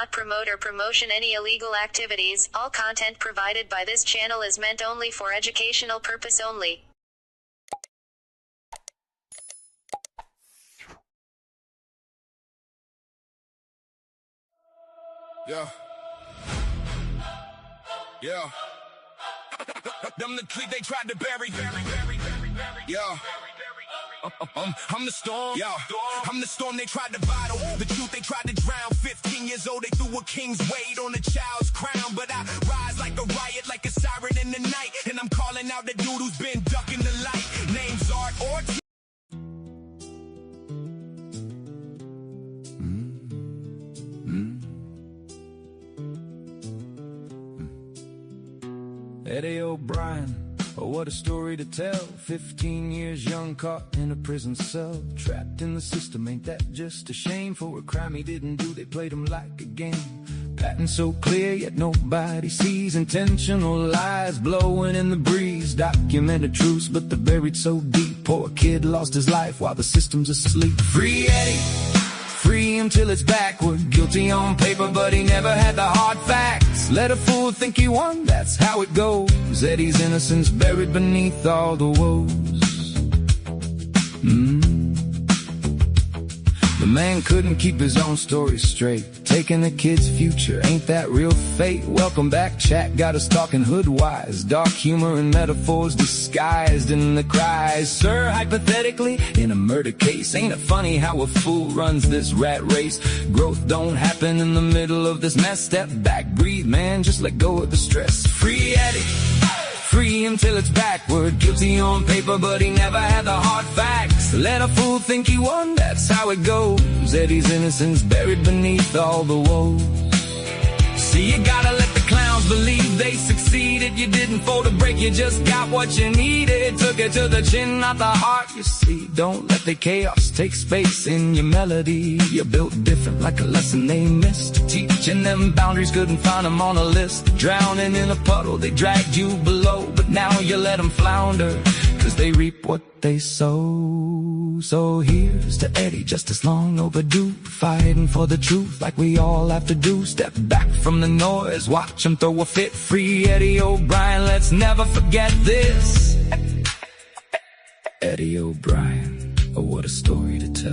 not promote or promotion any illegal activities. All content provided by this channel is meant only for educational purpose only. Yeah. Yeah. Them the clique they tried to bury. Yeah. I'm the storm. Yeah. I'm the storm they tried to bottle. The truth they tried to drown. 15 years old, they threw a king's weight on a child's crown. But I rise like a riot, like a siren in the night. And I'm calling out the dude who's been ducking the light. Name's Art Ortiz. Eddie O'Brien, oh what a story to tell. 15 years young, caught in a prison cell. Trapped in the system, ain't that just a shame? For a crime he didn't do, they played him like a game. Pattern so clear, yet nobody sees. Intentional lies blowing in the breeze. Documented truths, but they're buried so deep. Poor kid lost his life while the system's asleep. Free Eddie, free him till it's backward. Guilty on paper, but he never had the hard facts. Let a fool think he won, that's how it goes. Eddie's innocence buried beneath all the woes. The man couldn't keep his own story straight. Taking the kid's future, ain't that real fate? Welcome back, chat got us talking hood-wise. Dark humor and metaphors disguised in the cries. Sir, hypothetically, in a murder case, ain't it funny how a fool runs this rat race? Growth don't happen in the middle of this mess. Step back, breathe, man, just let go of the stress. Free Eddie, free him till it's backward. Guilty on paper, but he never had the hard facts. Let a fool think he won, that's how it goes. Eddie's innocence buried beneath all the woes. See, you gotta let the clowns believe they succeeded. You didn't fold a break, you just got what you needed. Took it to the chin, not the heart, you see. Don't let the chaos take space in your melody. You're built different, like a lesson they missed. Teaching them boundaries, couldn't find them on a list. Drowning in a puddle, they dragged you below. But now you let them flounder, cause they reap what they sow. So here's to Eddie, just as long overdue. Fighting for the truth like we all have to do. Step back from the noise, watch him throw a fit. Free Eddie O'Brien, let's never forget this. Eddie O'Brien, oh what a story to tell.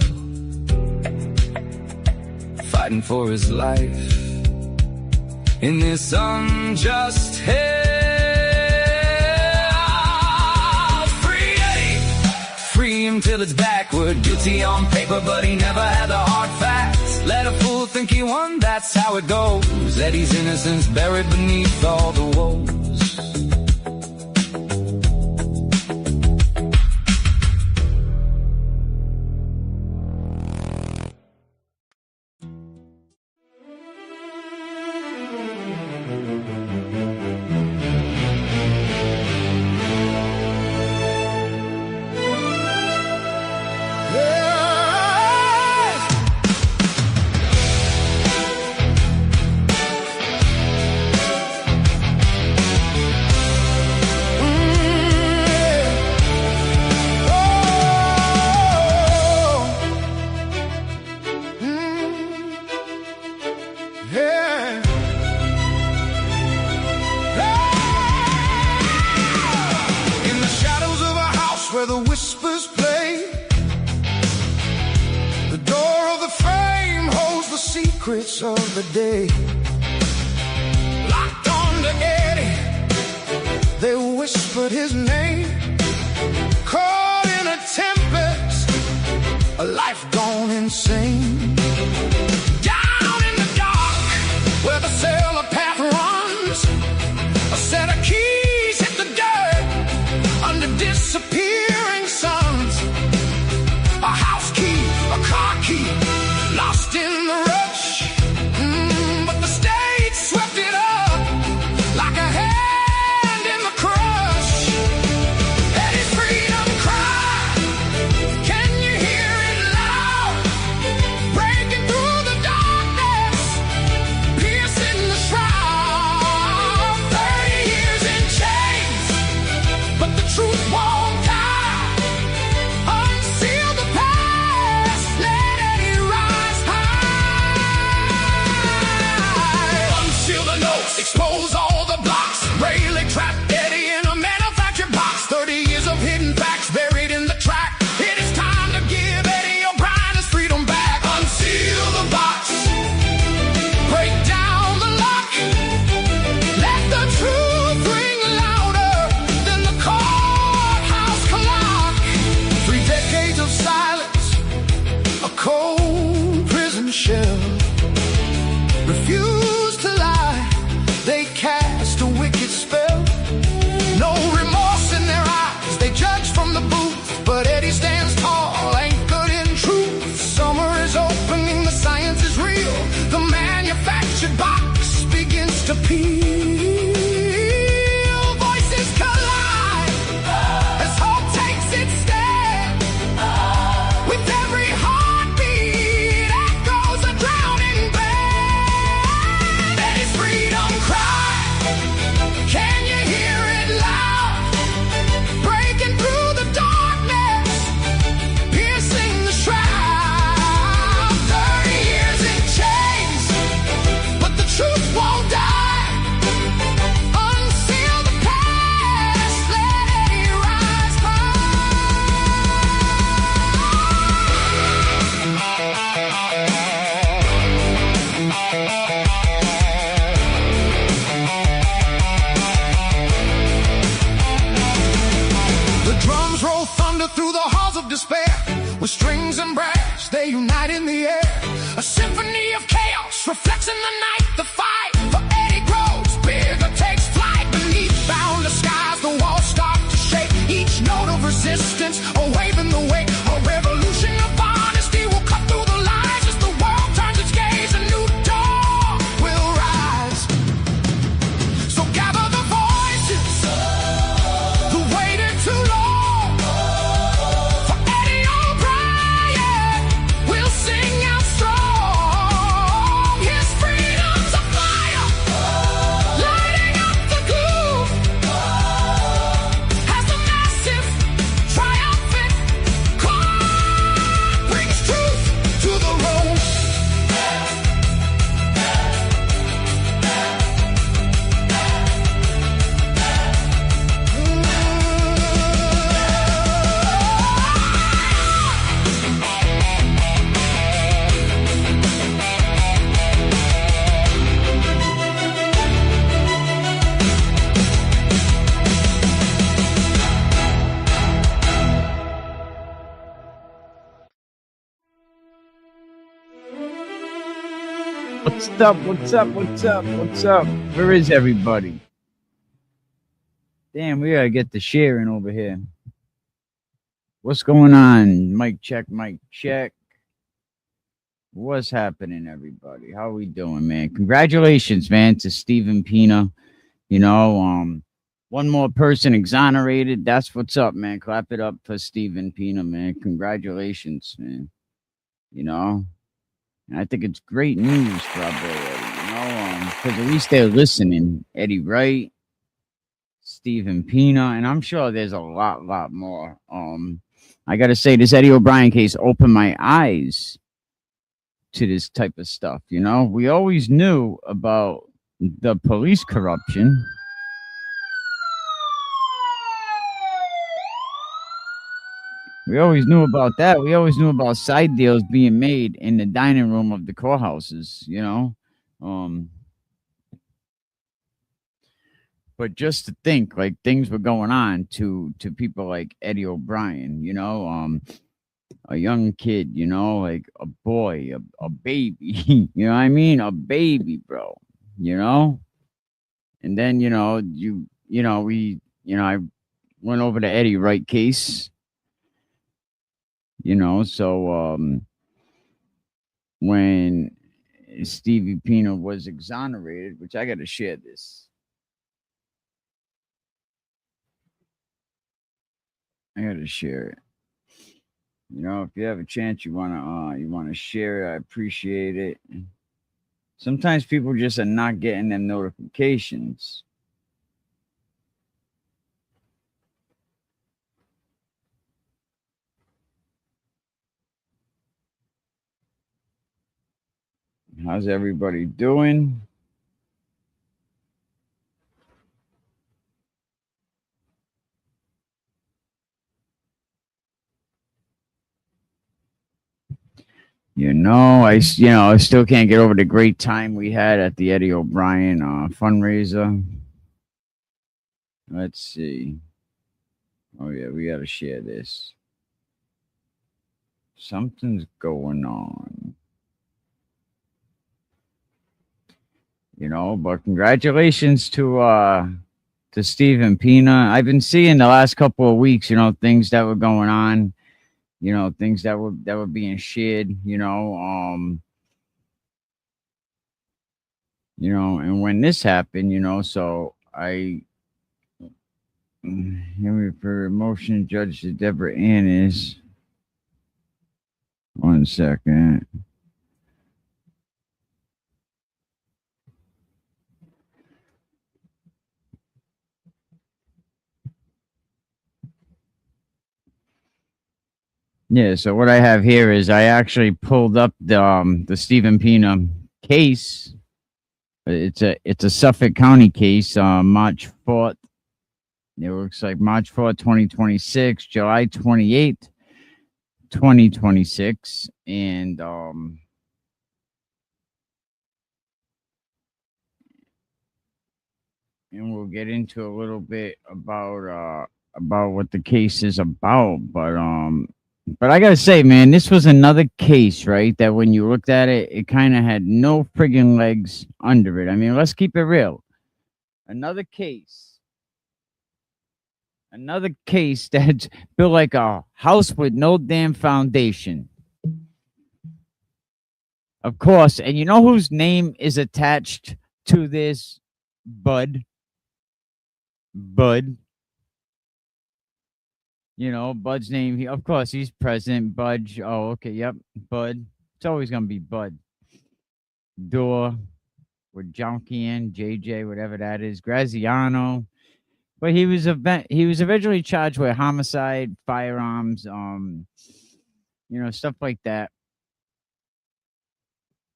Fighting for his life in this unjust hell. Free him till it's backward. Guilty on paper, but he never had the hard facts. Let a fool think he won, that's how it goes. Eddie's innocence buried beneath all the woes. Where the whispers play, the door of the frame holds the secrets of the day. Locked on to Eddie, they whispered his name. Caught in a tempest, a life gone insane. Down in the dark, where the sailor path runs, a set of keys hit the dirt under disappearing suns. A house key, a car key, lost in the rush. But the state swept it up like a hand in the crush. Eddie's freedom cry, can you hear it loud? expose all the blocks. Rayleigh trapped Eddie in a manufactured box. 30 years of hidden facts buried in the track. It is time to give Eddie O'Brien his freedom back. Unseal the box, break down the lock, let the truth ring louder than the courthouse clock. 3 decades of silence, a cold prison shell. Refuse to lie, they cast a wicked spell. No remorse in their eyes, they judge from the booth. But Eddie stands tall, anchored in truth. Summer is opening, the science is real. The manufactured box begins to peel. Voices collide as hope takes its stand. With every heartbeat echoes a drowning band. Eddie's freedom cry, can you hear it loud? Breaking through the darkness, piercing the shroud. 30 years in chains, but the truth won't die. Unseal the past, let Eddie rise The drums roll thunder through the halls of despair. With strings and brass, they unite in the air. A symphony of chaos reflects in the night. The fight for Eddie grows bigger, takes flight. Beneath boundless skies, the walls start to shake. Each note of resistance, a wave in the wake. A revolution of honesty will cut through the lies. As the world turns its gaze, a new dawn will rise. So gather the voices who waited too long for Eddie O'Brien. We'll sing out strong. His freedom's a fire, lighting up the gloom. As the massive, triumphant clock brings truth to the room. What's up? What's up? What's up? What's up? Where is everybody? Damn, we gotta get the sharing over here. What's going on? Mic check, mic check. What's happening, everybody? How we doing, man? Congratulations, man, to Stephen Pina. You know, one more person exonerated. That's what's up, man. Clap it up for Stephen Pina, man. Congratulations, man. You know, and I think it's great news for our boy Eddie, you know, because at least they're listening. Eddie Wright, Stephen Pina, and I'm sure there's a lot more. I gotta say, this Eddie O'Brien case opened my eyes to this type of stuff. You know, we always knew about the police corruption. We always knew about that. We always knew about side deals being made in the dining room of the courthouses, you know. But just to think, like, things were going on to people like Eddie O'Brien, you know, a young kid, you know, like a boy, a baby, you know what I mean? A baby, bro, you know? And then, I went over the Eddie Wright case, you know, so when Stevie Pina was exonerated, which I got to share this. I got to share it. You know, if you have a chance, you wanna share it, I appreciate it. Sometimes people just are not getting them notifications. How's everybody doing? I still can't get over the great time we had at the Eddie O'Brien fundraiser. Let's see. Oh yeah, we gotta share this. Something's going on. But congratulations to Stephen Pina. I've been seeing the last couple of weeks, things that were going on, things that were being shared, and when this happened, so I here for motion judge to Deborah Annis. 1 second. Yeah, so what I have here is I actually pulled up the Stephen Pina case. It's a Suffolk County case, March 4th. It looks like March 4th, 2026, July 28th, 2026, and we'll get into a little bit about what the case is about, but I gotta say, man, this was another case, right? That when you looked at it, it kind of had no friggin' legs under it. I mean, let's keep it real. Another case that's built like a house with no damn foundation. Of course, and you know whose name is attached to this? Bud. Bud's name. Of course, he's President Budge. Oh, okay. Yep. Bud. It's always going to be Bud. Door. With Jonkian, JJ, whatever that is. Graziano. But he was eventually charged with homicide, firearms, stuff like that.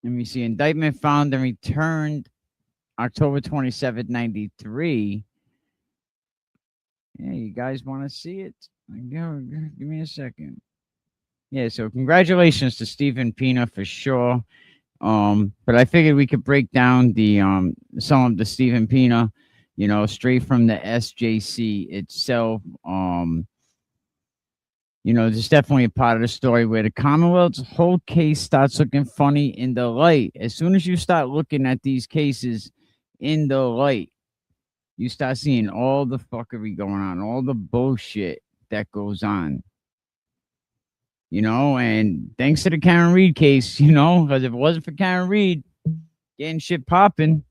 Let me see. Indictment found and returned October 27th, 93. Yeah, you guys want to see it? Give me a second. Yeah, so congratulations to Stephen Pina for sure. But I figured we could break down the some of the Stephen Pina, straight from the SJC itself. There's definitely a part of the story where the Commonwealth's whole case starts looking funny in the light. As soon as you start looking at these cases in the light, you start seeing all the fuckery going on, all the bullshit that goes on. And thanks to the Karen Reed case, because if it wasn't for Karen Reed getting shit popping,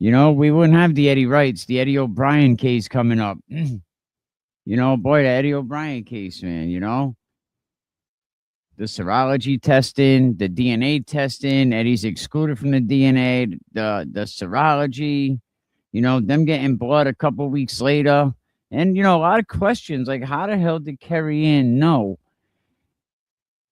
we wouldn't have the Eddie O'Brien case coming up. Boy, the Eddie O'Brien case, man, the serology testing, the DNA testing, Eddie's excluded from the DNA, the serology, them getting blood a couple weeks later. And, a lot of questions like, how the hell did Carrie Ann know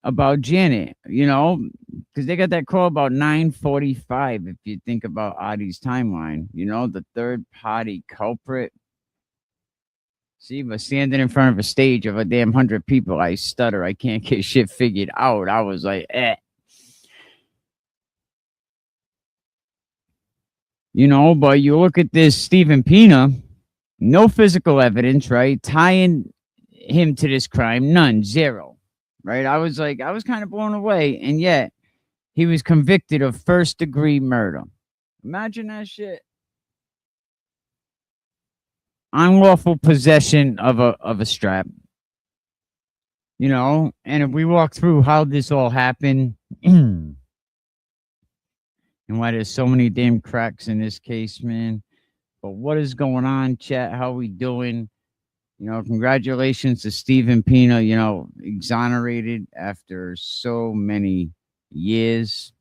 about Janet? Because they got that call about 9:45, if you think about Audie's timeline, the third party culprit. See, but standing in front of a stage of a damn 100 people, I stutter. I can't get shit figured out. I was like, But you look at this Stephen Pina, no physical evidence, right? Tying him to this crime, none, zero, right? I was kind of blown away. And yet he was convicted of first-degree murder. Imagine that shit. Unlawful possession of a strap. And if we walk through how this all happened and why there's so many damn cracks in this case, man. But what is going on, chat? How we doing? Congratulations to Stephen Pina, exonerated after so many years.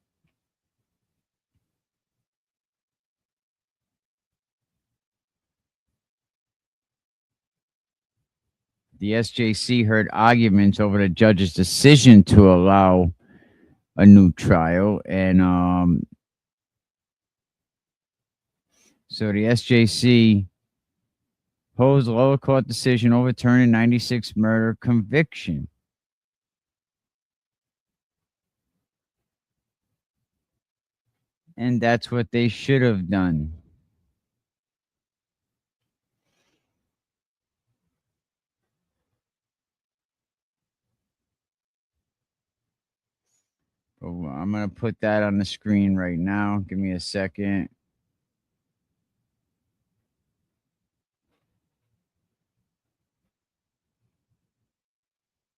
The SJC heard arguments over the judge's decision to allow a new trial. And so the SJC opposed the lower court decision overturning 96 murder conviction. And that's what they should have done. Oh, I'm going to put that on the screen right now. Give me a second.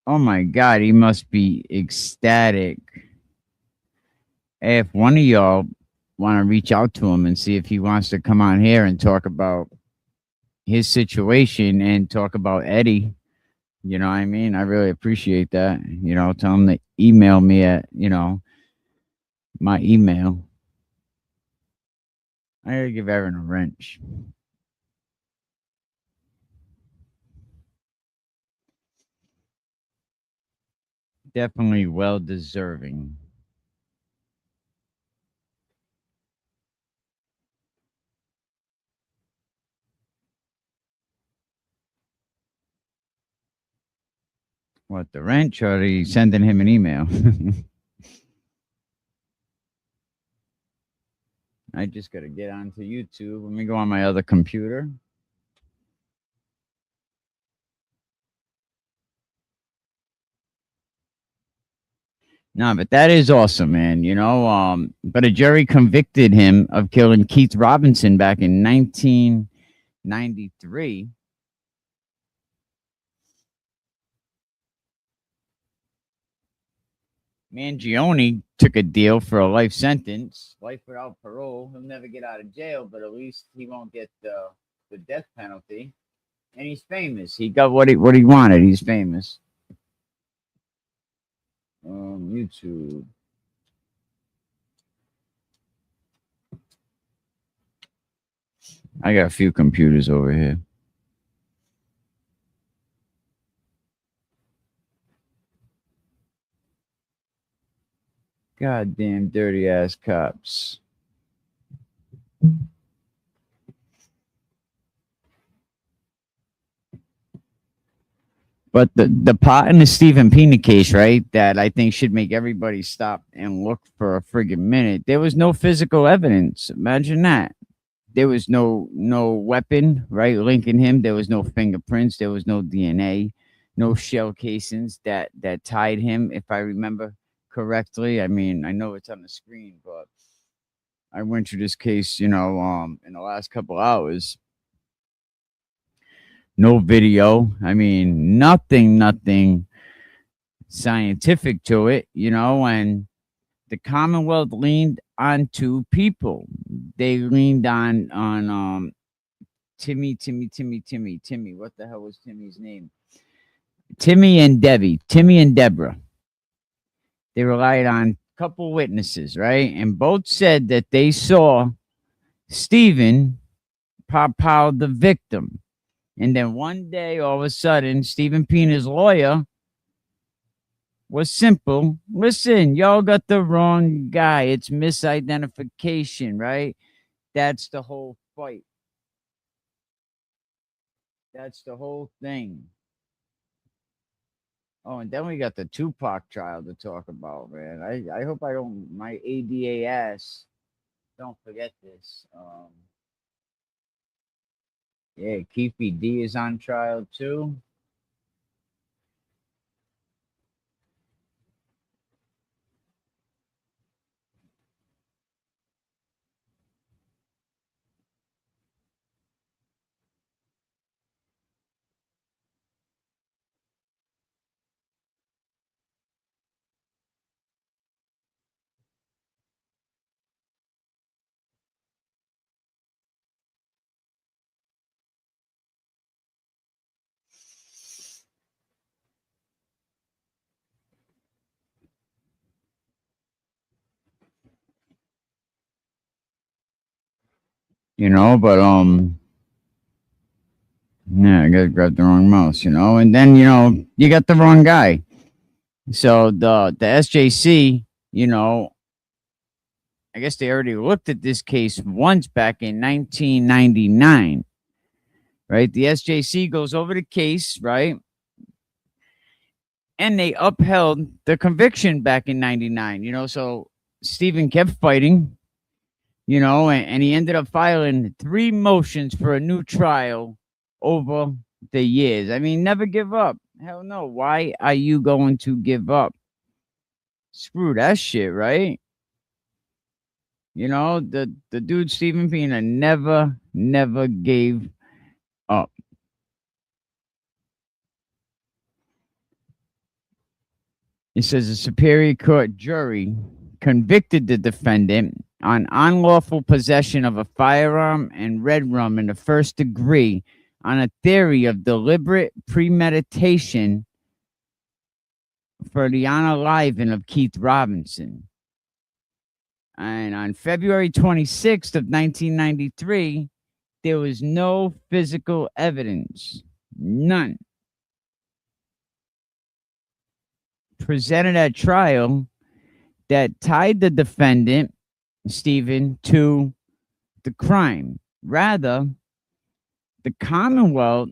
Oh my God, he must be ecstatic. Hey, if one of y'all want to reach out to him and see if he wants to come on here and talk about his situation and talk about Eddie, you know what I mean? I really appreciate that. You know, tell him to email me at, my email. I gotta give Aaron a wrench. Definitely well deserving. What, the wrench, or are you sending him an email? I just gotta get onto YouTube. Let me go on my other computer. No, but that is awesome, man. But a jury convicted him of killing Keith Robinson back in 1993. Mangione took a deal for a life sentence, life without parole. He'll never get out of jail, but at least he won't get the death penalty. And he's famous. He got what he wanted. He's famous. YouTube. I got a few computers over here. Goddamn dirty ass cops. But the pot in the Stephen Pina case, right, that I think should make everybody stop and look for a friggin' minute. There was no physical evidence. Imagine that. There was no weapon, right, linking him. There was no fingerprints. There was no DNA, no shell casings that tied him, if I remember correctly. I mean, I know it's on the screen, but I went through this case, in the last couple hours. No video. I mean, nothing scientific to it, and the Commonwealth leaned on two people. They leaned on Timmy. What the hell was Timmy's name? Timmy and Deborah. They relied on a couple witnesses, right? And both said that they saw Stephen pop out the victim. And then one day, all of a sudden, Stephen Pina's lawyer was simple. Listen, y'all got the wrong guy. It's misidentification, right? That's the whole fight. That's the whole thing. Oh, and then we got the Tupac trial to talk about, man. I hope I don't, my ADA ass, don't forget this. Yeah, Keefy D is on trial too. But yeah, I gotta grab the wrong mouse, and then you got the wrong guy. So the SJC, I guess they already looked at this case once back in 1999, right? The SJC goes over the case, right? And they upheld the conviction back in 99, so Stephen kept fighting. and he ended up filing 3 motions for a new trial over the years. I mean, never give up. Hell no. Why are you going to give up? Screw that shit, right? The dude Stephen Pina never gave up. It says a Superior Court jury convicted the defendant on unlawful possession of a firearm and red rum in the first degree on a theory of deliberate premeditation for the unaliving of Keith Robinson. And on February 26th of 1993, there was no physical evidence, none, presented at trial that tied the defendant, Stephen, to the crime. Rather, the Commonwealth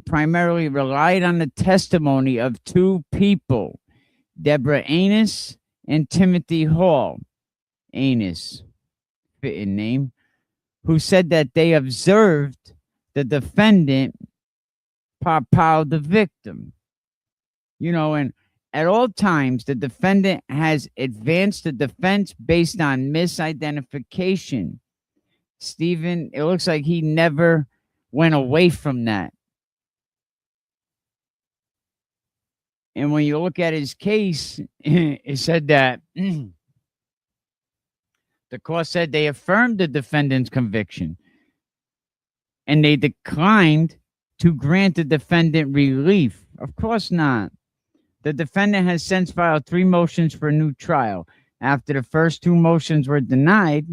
primarily relied on the testimony of 2 people, Deborah Anus and Timothy Hall. Anus, fitting name, who said that they observed the defendant pow the victim. And at all times, the defendant has advanced the defense based on misidentification. Stephen, it looks like he never went away from that. And when you look at his case, it said that the court said they affirmed the defendant's conviction and they declined to grant the defendant relief. Of course not. The defendant has since filed 3 motions for a new trial. After the first 2 motions were denied,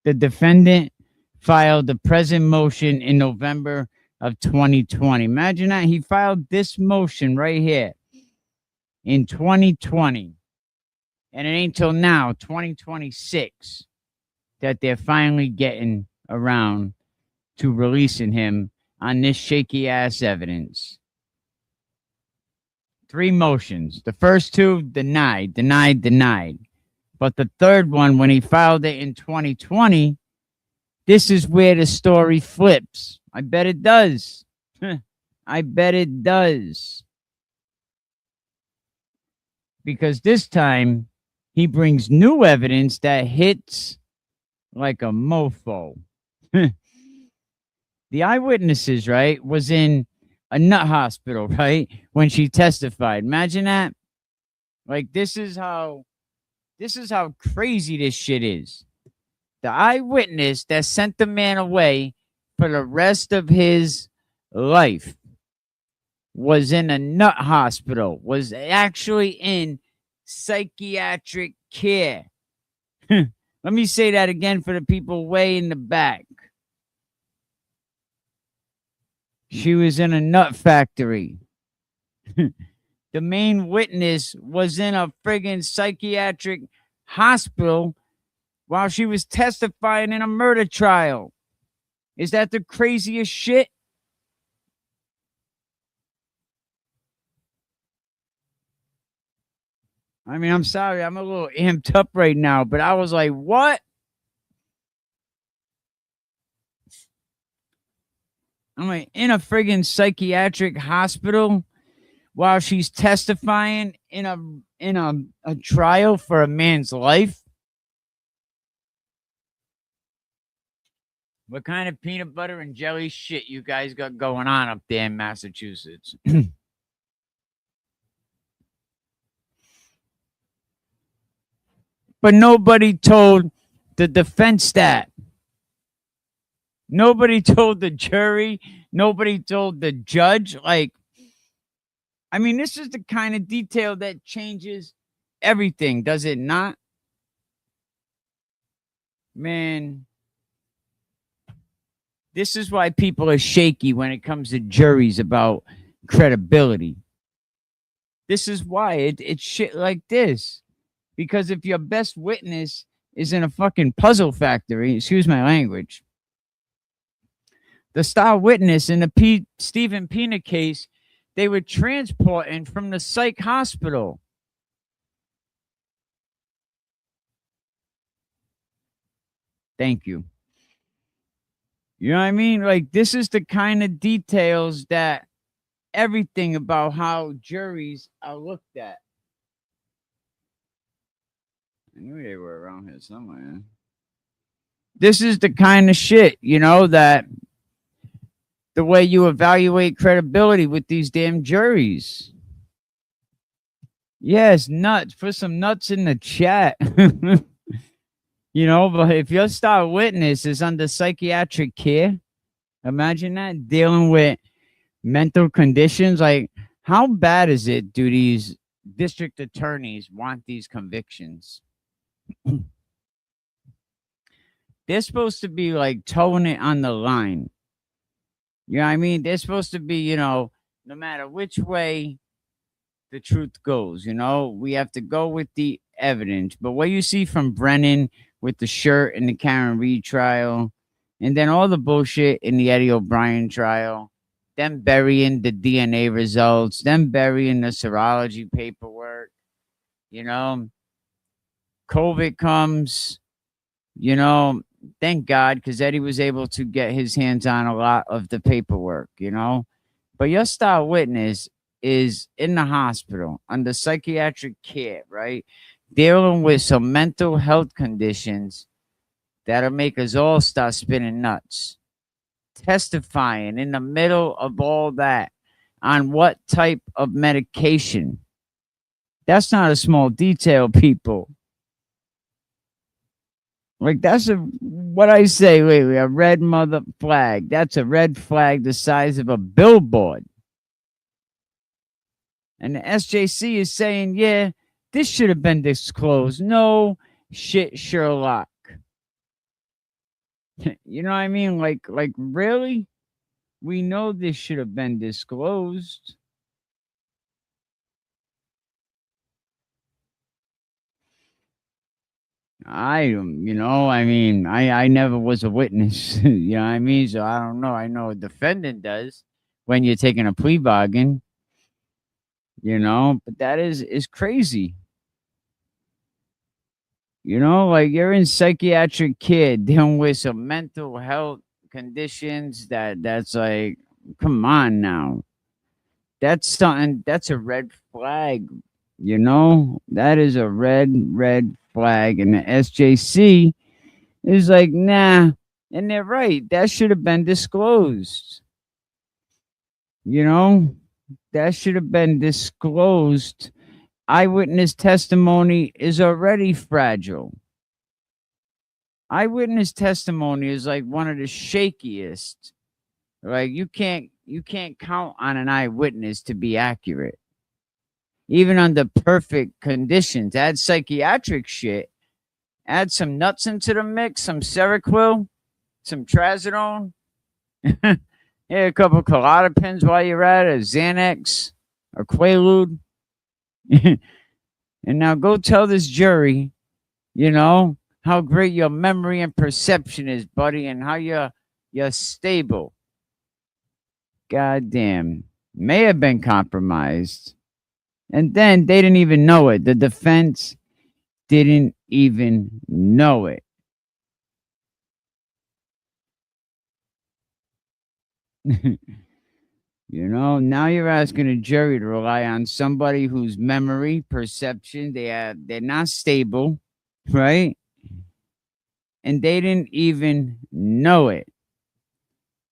the defendant filed the present motion in November of 2020. Imagine that. He filed this motion right here in 2020. And it ain't till now, 2026, that they're finally getting around to releasing him on this shaky ass evidence. 3 motions. The first 2 denied. But the third one, when he filed it in 2020, this is where the story flips. I bet it does. I bet it does. Because this time, he brings new evidence that hits like a mofo. The eyewitnesses, right, was in a nut hospital, right, when she testified. Imagine that. Like, this is how crazy this shit is. The eyewitness that sent the man away for the rest of his life was in a nut hospital, was actually in psychiatric care. Let me say that again for the people way in the back. She was in a nut factory. The main witness was in a friggin' psychiatric hospital while she was testifying in a murder trial. Is that the craziest shit? I mean, I'm sorry, I'm a little amped up right now, but I was like, what? I'm like, in a friggin' psychiatric hospital while she's testifying in a trial for a man's life? What kind of peanut butter and jelly shit you guys got going on up there in Massachusetts? But nobody told the defense that. Nobody told the jury. Nobody told the judge. Like, I mean, this is the kind of detail that changes everything, does it not? Man, this is why people are shaky when it comes to juries about credibility. This is why it's shit like this. Because if your best witness is in a fucking puzzle factory, excuse my language, the star witness in the Stephen Pina case, they were transporting from the psych hospital. Thank you. You know what I mean? Like, this is the kind of details that everything about how juries are looked at. I knew they were around here somewhere. This is the kind of shit, you know, that the way you evaluate credibility with these damn juries. Yes, nuts. Put some nuts in the chat. You know, but if your star witness is under psychiatric care, imagine that, dealing with mental conditions. Like, how bad is it do these district attorneys want these convictions? They're supposed to be like towing it on the line. You know what I mean? They're supposed to be, you know, no matter which way the truth goes, you know, we have to go with the evidence. But what you see from Brennan with the shirt in the Karen Reed trial, and then all the bullshit in the Eddie O'Brien trial, them burying the DNA results, them burying the serology paperwork, you know, COVID comes, you know, thank God, because Eddie was able to get his hands on a lot of the paperwork, you know. But your star witness is in the hospital under psychiatric care, right? Dealing with some mental health conditions that'll make us all start spinning nuts. Testifying in the middle of all that on what type of medication. That's not a small detail, people. Like, that's what I say, wait, a red mother flag. That's a red flag the size of a billboard. And the SJC is saying, yeah, this should have been disclosed. No shit, Sherlock. You know what I mean? Like, really? We know this should have been disclosed. You know, I mean, I never was a witness. You know what I mean? So I don't know. I know a defendant does when you're taking a plea bargain. You know, but that is crazy. You know, like, you're in psychiatric care dealing with some mental health conditions that's like, come on now. That's something, that's a red flag, you know? That is a red flag. And the SJC is like, nah. And they're right. That should have been disclosed. You know? That should have been disclosed. Eyewitness testimony is already fragile. Eyewitness testimony is like one of the shakiest. Like, you can't count on an eyewitness to be accurate. Even under perfect conditions. Add psychiatric shit. Add some nuts into the mix, some Seroquel, some Trazodone. Yeah, a couple Klonopins while you're at it, a Xanax, or Quaalude. And now go tell this jury, you know, how great your memory and perception is, buddy, and how you're stable. Goddamn. May have been compromised. And then they didn't even know it. The defense didn't even know it. You know, now you're asking a jury to rely on somebody whose memory, perception, they're not stable, right? And they didn't even know it.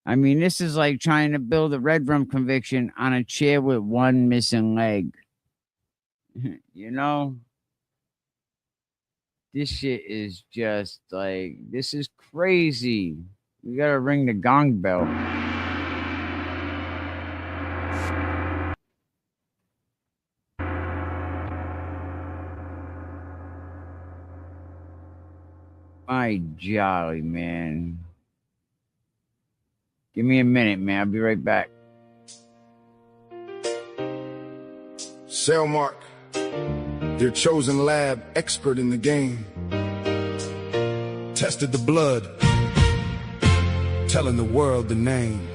I mean, this is like trying to build a red rum conviction on a chair with one missing leg. You know? This shit is just like, this is crazy. You gotta ring the gong bell. My jolly, man. Give me a minute, man. I'll be right back. Cellmark, your chosen lab expert in the game. Tested the blood, telling the world the name.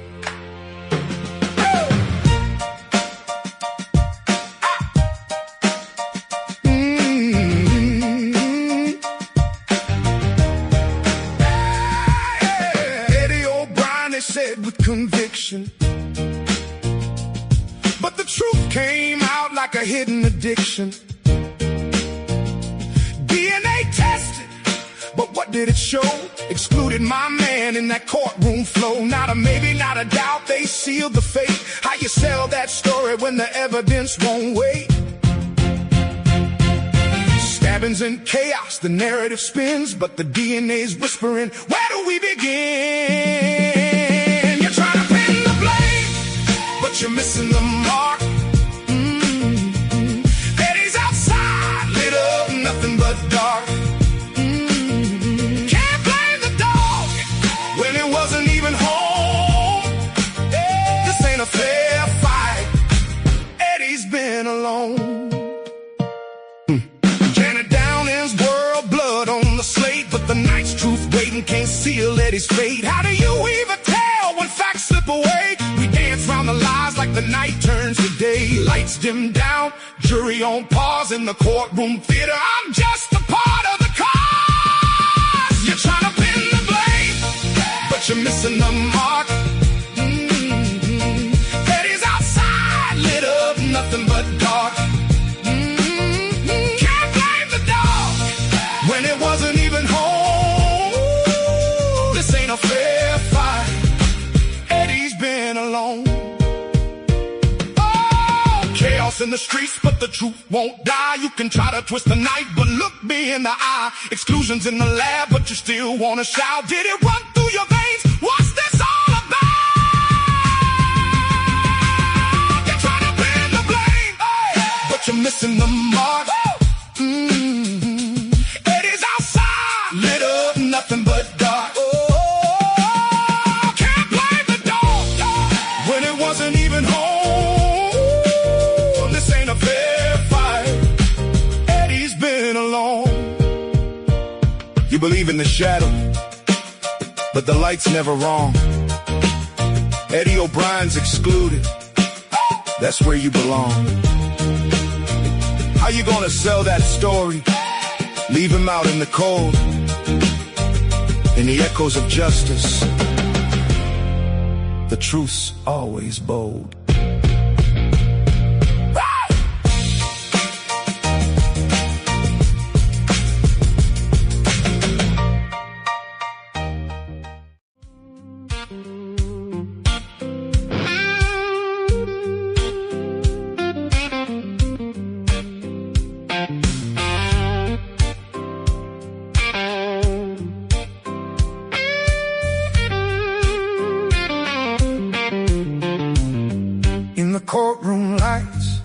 conviction. But the truth came out like a hidden addiction. DNA tested, but what did it show? Excluded my man in that courtroom flow. Not a maybe, not a doubt, they sealed the fate. How you sell that story when the evidence won't wait? Stabbings and chaos, the narrative spins, but the DNA's whispering, where do we begin? You're trying to pin the blame, but you're missing the mark. Eddie's outside, lit up, nothing but dark. Can't blame the dog when it wasn't even home. This ain't a fair fight, Eddie's been alone. The night's truth waiting can't seal Eddie's fate. How do you even tell when facts slip away? We dance round the lies like the night turns to day. Lights dim down, jury on pause in the courtroom theater. I'm just a part of the cause. You're trying to pin the blame, but you're missing the mark. Eddie's outside, lit up, nothing but dark. Can't blame the dog when it wasn't even home. Ain't a fair fight, Eddie's been alone. Oh, chaos in the streets, but the truth won't die. You can try to twist the knife, but look me in the eye. Exclusions in the lab, but you still want to shout. Did it run through your veins? What's this all about? You're trying to pin the blame, but you're missing the mark. Eddie's outside, lit up, nothing but dark. You believe in the shadow, but the light's never wrong. Eddie O'Brien's excluded, that's where you belong. How you gonna sell that story? Leave him out in the cold, in the echoes of justice. The truth's always bold. Courtroom lights,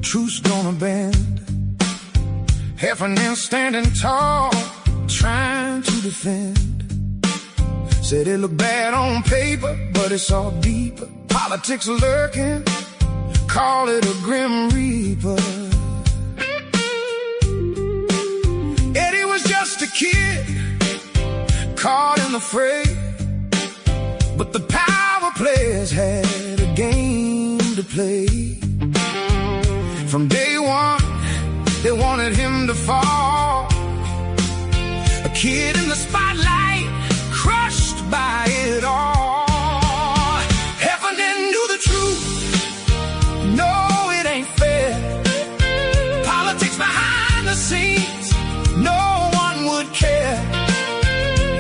truth's gonna bend. Heffernan standing tall, trying to defend. Said it looked bad on paper, but it's all deeper. Politics lurking, call it a grim reaper. Eddie was just a kid, caught in the fray, but the power players had a game to play. From day one, they wanted him to fall. A kid in the spotlight, crushed by it all. Heffernan knew the truth. No, it ain't fair. Politics behind the scenes, no one would care.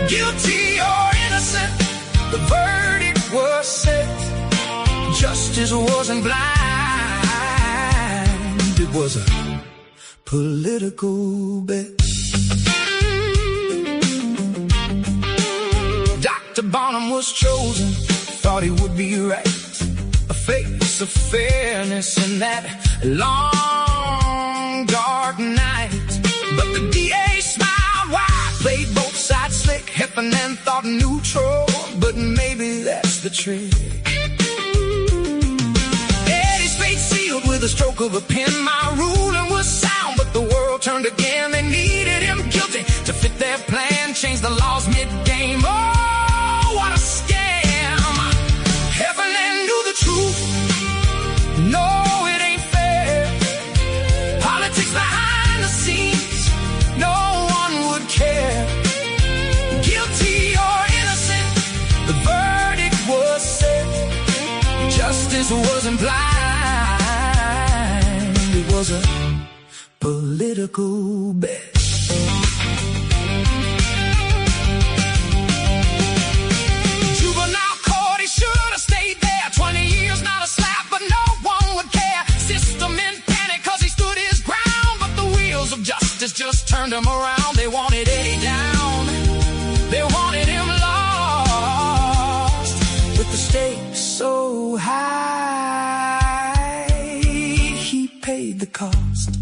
Guilty or innocent, the verdict was set. Justice wasn't blind, it was a political bet. Dr. Bonham was chosen, thought he would be right. A face of fairness in that long, dark night. But the DA smiled wide, played both sides slick. Heffernan thought neutral, but maybe that's the trick. With a stroke of a pen, my ruling was sound, but the world turned again. They needed him guilty to fit their plan, change the laws mid-game. Oh, what a scam! Heffernan knew the truth. No, it ain't fair. Politics behind the scenes, no one would care. Guilty or innocent, the verdict was justice wasn't blind, it was a political bet. Juvenile court, he should have stayed there. 20 years, not a slap, but no one would care. System in panic cause he stood his ground, but the wheels of justice just turned him around. They wanted Eddie down, they wanted him lost, with the stakes so high, he paid the cost.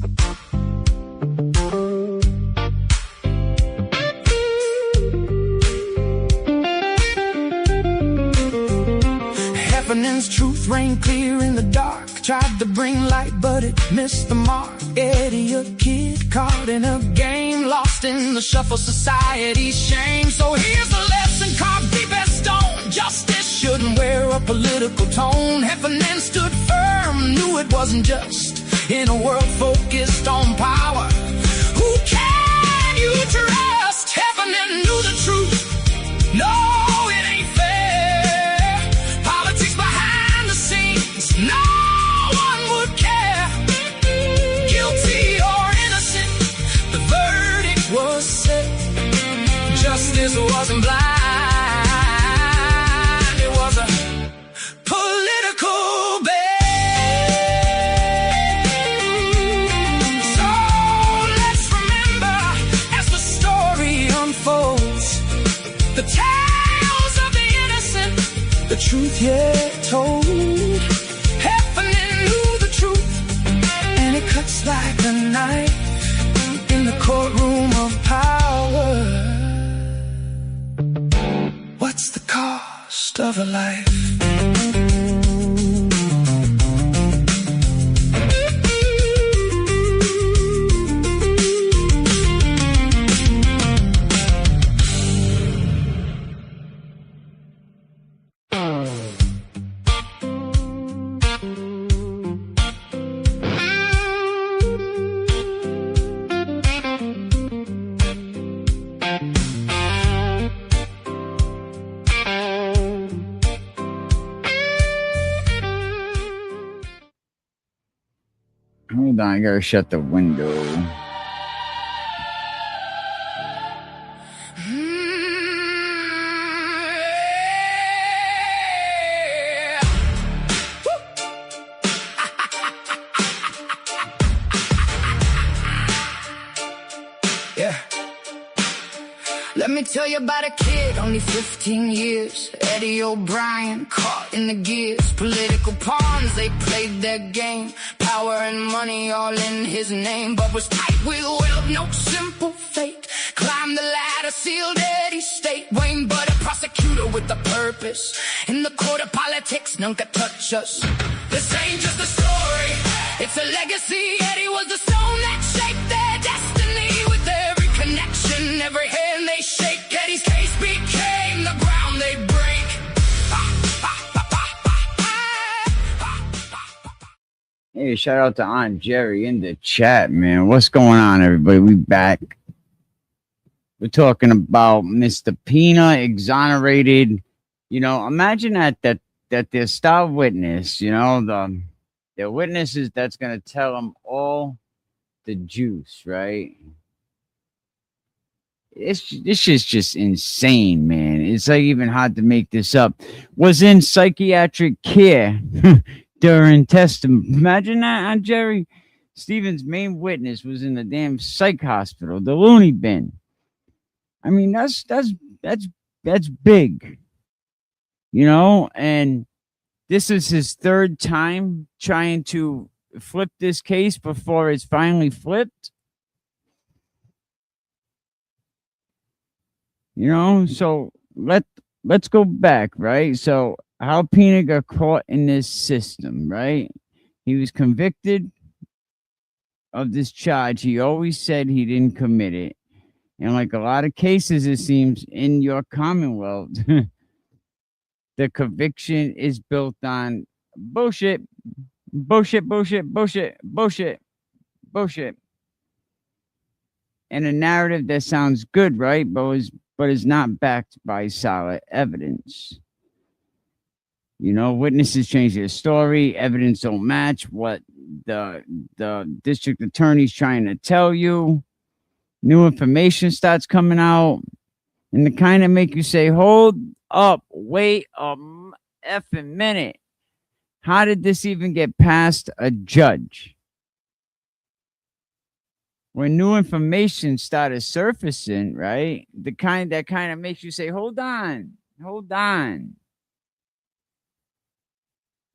Heffernan's truth reigned clear in the dark. Tried to bring light, but it missed the mark. Eddie, a kid caught in a game, lost in the shuffle, society's shame. So here's a lesson carved deep as stone: justice shouldn't wear a political tone. Heffernan stood firm, knew it wasn't just. In a world focused on power, who can you trust? Heffernan knew the truth. No, it ain't fair. Politics behind the scenes, no one would care. Guilty or innocent, the verdict was set. Justice wasn't blind, it was a political bet. So let's remember as the story unfolds, the tales of the innocent, the truth yet told. Heffernan knew the truth, and it cuts like a knife in the courtroom of power. What's the cost of a life? Hold on, I gotta shut the window. Yeah. Let me tell you about a kid, only 15 years. Eddie O'Brien, caught in the gears. Political pawns, they played their game. Power and money all in his name. But was tight with wealth, no simple fate. Climbed the ladder, sealed Eddie's state. Wayne Butter, prosecutor with a purpose. In the court of politics, none could touch us. This ain't just a story, it's a legacy. Eddie was the stone that shaped their destiny. With every connection, every hand they shake, Eddie's case became the ground they break. Hey, shout out to Aunt Jerry in the chat, man. What's going on, everybody? We back. We're talking about Mr. Pina exonerated. You know, imagine that their star witness, you know, the witnesses that's gonna tell them all the juice, right? This is just insane, man. It's like even hard to make this up. Was in psychiatric care during testimony. Imagine that, Aunt Jerry. Stephen's main witness was in the damn psych hospital, the loony bin. I mean, that's big, you know. And this is his third time trying to flip this case before it's finally flipped. You know, so let's go back, right? So how Pina got caught in this system, right? He was convicted of this charge. He always said he didn't commit it. And like a lot of cases, it seems, in your Commonwealth, the conviction is built on bullshit, bullshit, bullshit, bullshit, bullshit, bullshit. And a narrative that sounds good, right? But is not backed by solid evidence. You know, witnesses change their story. Evidence don't match what the district attorney's trying to tell you. New information starts coming out. And the kind of make you say, hold up, wait a effing minute. How did this even get past a judge? When new information started surfacing, right? That kind of makes you say, hold on.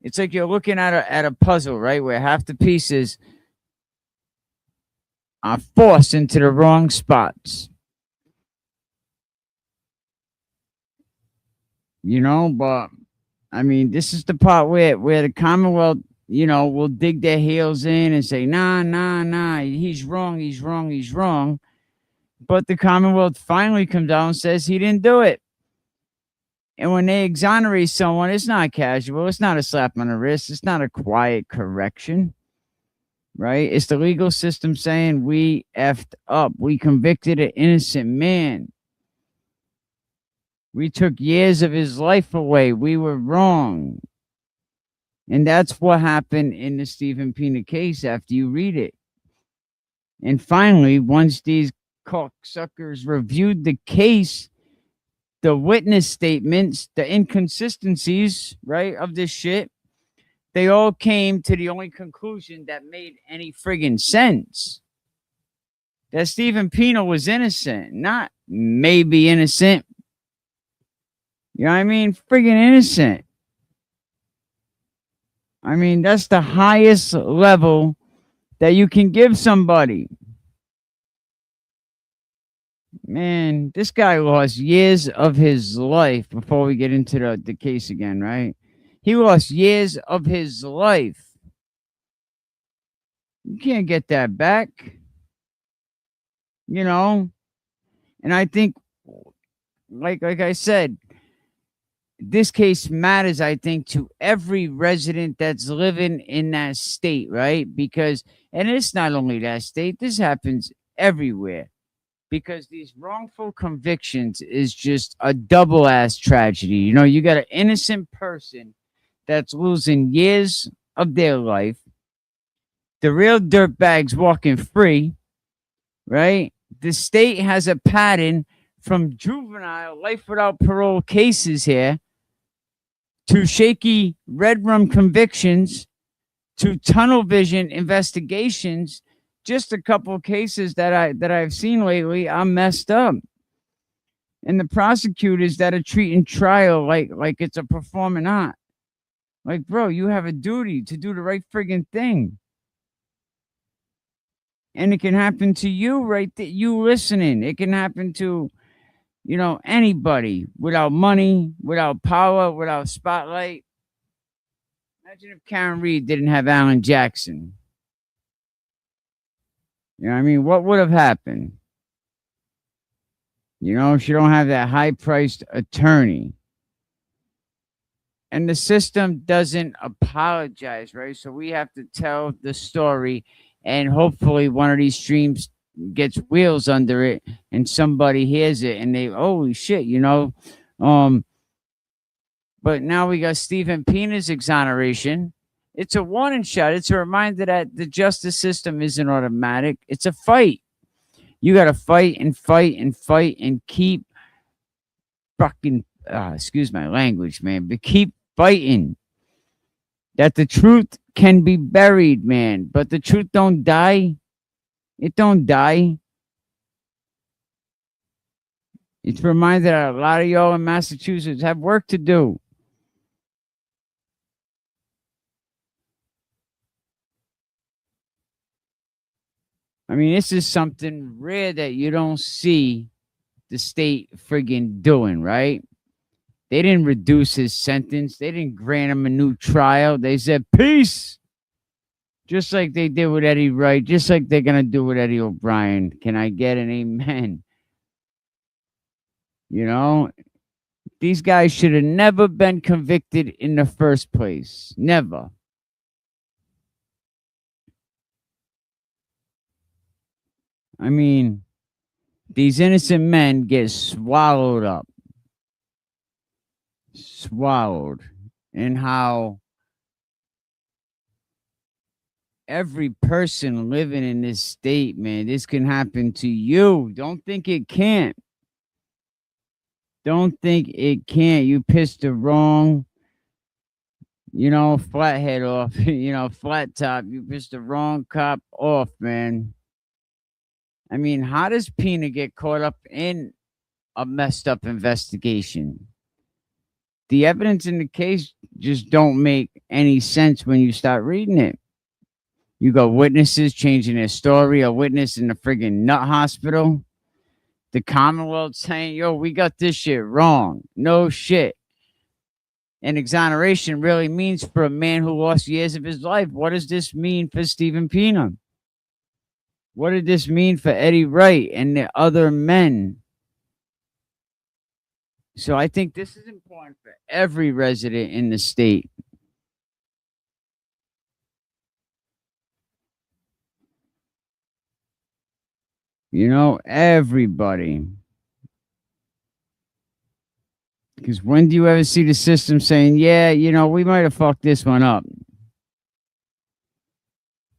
It's like you're looking at a puzzle, right? Where half the pieces are forced into the wrong spots. You know, but I mean, this is the part where the Commonwealth, you know, will dig their heels in and say, nah, he's wrong. But the Commonwealth finally comes out and says he didn't do it. And when they exonerate someone, it's not casual. It's not a slap on the wrist. It's not a quiet correction, right? It's the legal system saying we effed up. We convicted an innocent man. We took years of his life away. We were wrong. And that's what happened in the Stephen Pina case after you read it. And finally, once these cocksuckers reviewed the case, the witness statements, the inconsistencies, right, of this shit, they all came to the only conclusion that made any friggin' sense. That Stephen Pina was innocent, not maybe innocent. You know what I mean? Friggin' innocent. I mean, that's the highest level that you can give somebody. Man, this guy lost years of his life before we get into the case again, right? He lost years of his life. You can't get that back. You know? And I think, like I said, this case matters, I think, to every resident that's living in that state, right? Because, and it's not only that state, this happens everywhere. Because these wrongful convictions is just a double-ass tragedy. You know, you got an innocent person that's losing years of their life. The real dirtbags walking free, right? The state has a pattern from juvenile life without parole cases here to shaky red room convictions to tunnel vision investigations. Just a couple of cases that I've seen lately, I'm messed up. And the prosecutors that are treating trial like it's a performing art. Like, bro, you have a duty to do the right friggin' thing. And it can happen to you right there, you listening. It can happen to, you know, anybody without money, without power, without spotlight. Imagine if Karen Reed didn't have Alan Jackson. You know what I mean? What would have happened? You know, she don't have that high-priced attorney. And the system doesn't apologize, right? So we have to tell the story, and hopefully one of these streams gets wheels under it and somebody hears it and they, holy shit, you know. But now we got Stephen Pina's exoneration. It's a warning shot. It's a reminder that the justice system isn't automatic. It's a fight. You got to fight and keep fucking, excuse my language, man, but keep fighting. That the truth can be buried, man, but the truth don't die. It don't die. It's a reminder that a lot of y'all in Massachusetts have work to do. I mean, this is something rare that you don't see the state friggin' doing, right? They didn't reduce his sentence. They didn't grant him a new trial. They said, peace. Just like they did with Eddie Wright. Just like they're going to do with Eddie O'Brien. Can I get an amen? You know, these guys should have never been convicted in the first place. Never. I mean, these innocent men get swallowed up. Swallowed. and how every person living in this state, man, this can happen to you. Don't think it can't. Don't think it can't. You pissed the wrong, flathead off, flat top. You pissed the wrong cop off, man. I mean, how does Pina get caught up in a messed up investigation? The evidence in the case just don't make any sense when you start reading it. You got witnesses changing their story, a witness in the friggin' nut hospital. The Commonwealth saying, yo, we got this shit wrong. No shit. And exoneration really means for a man who lost years of his life. What does this mean for Stephen Pina? What did this mean for Eddie Wright and the other men? So I think this is important for every resident in the state. Everybody. Because when do you ever see the system saying, yeah, we might have fucked this one up?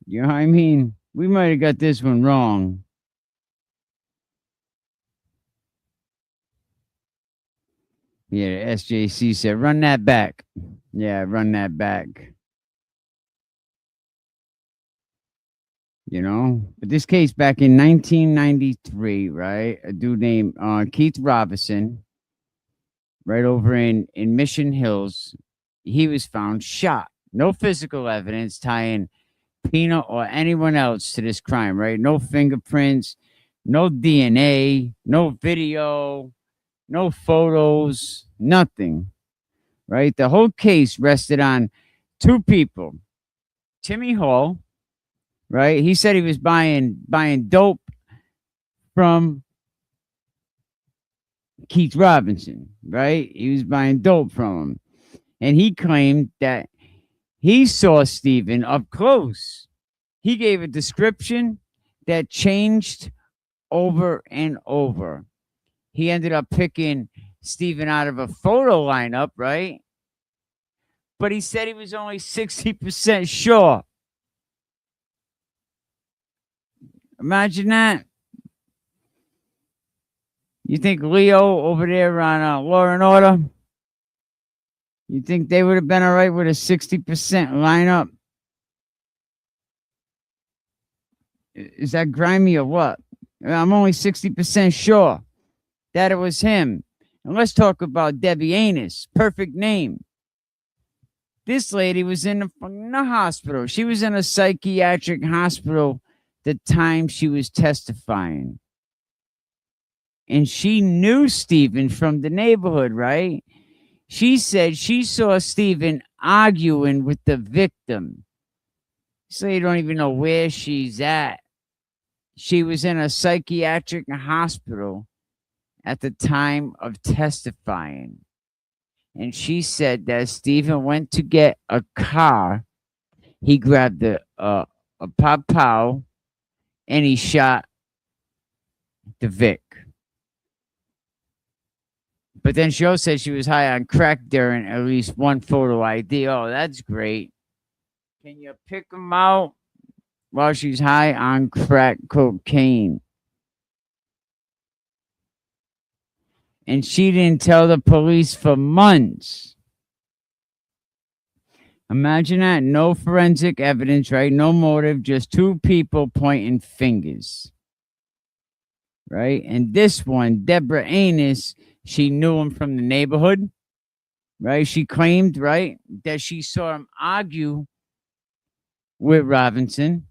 You know what I mean? We might have got this one wrong. Yeah, SJC said, run that back. Yeah, run that back. But this case back in 1993, right? A dude named Keith Robinson, right over in Mission Hills, he was found shot. No physical evidence tying Pina or anyone else to this crime, right? No fingerprints, no DNA, no video, no photos, nothing, right? The whole case rested on two people. Timmy Hall, right? He said he was buying dope from Keith Robinson, right? He was buying dope from him. And he claimed that he saw Stephen up close. He gave a description that changed over and over. He ended up picking Stephen out of a photo lineup, right? But he said he was only 60% sure. Imagine that. You think Leo over there on Law and Order, you think they would have been all right with a 60% lineup? Is that grimy or what? I'm only 60% sure that it was him. And let's talk about Debbie Anus. Perfect name. This lady was in the hospital. She was in a psychiatric hospital the time she was testifying. And she knew Stephen from the neighborhood, right? She said she saw Stephen arguing with the victim. So you don't even know where she's at. She was in a psychiatric hospital at the time of testifying. And she said that Stephen went to get a car. He grabbed a pow and he shot the Vic. But then she also said she was high on crack during at least one photo ID. Oh, that's great. Can you pick them out while she's high on crack cocaine? And she didn't tell the police for months. Imagine that. No forensic evidence, right? No motive, just two people pointing fingers. Right? And this one, Deborah Anus, she knew him from the neighborhood. Right? She claimed, right, that she saw him argue with Robinson.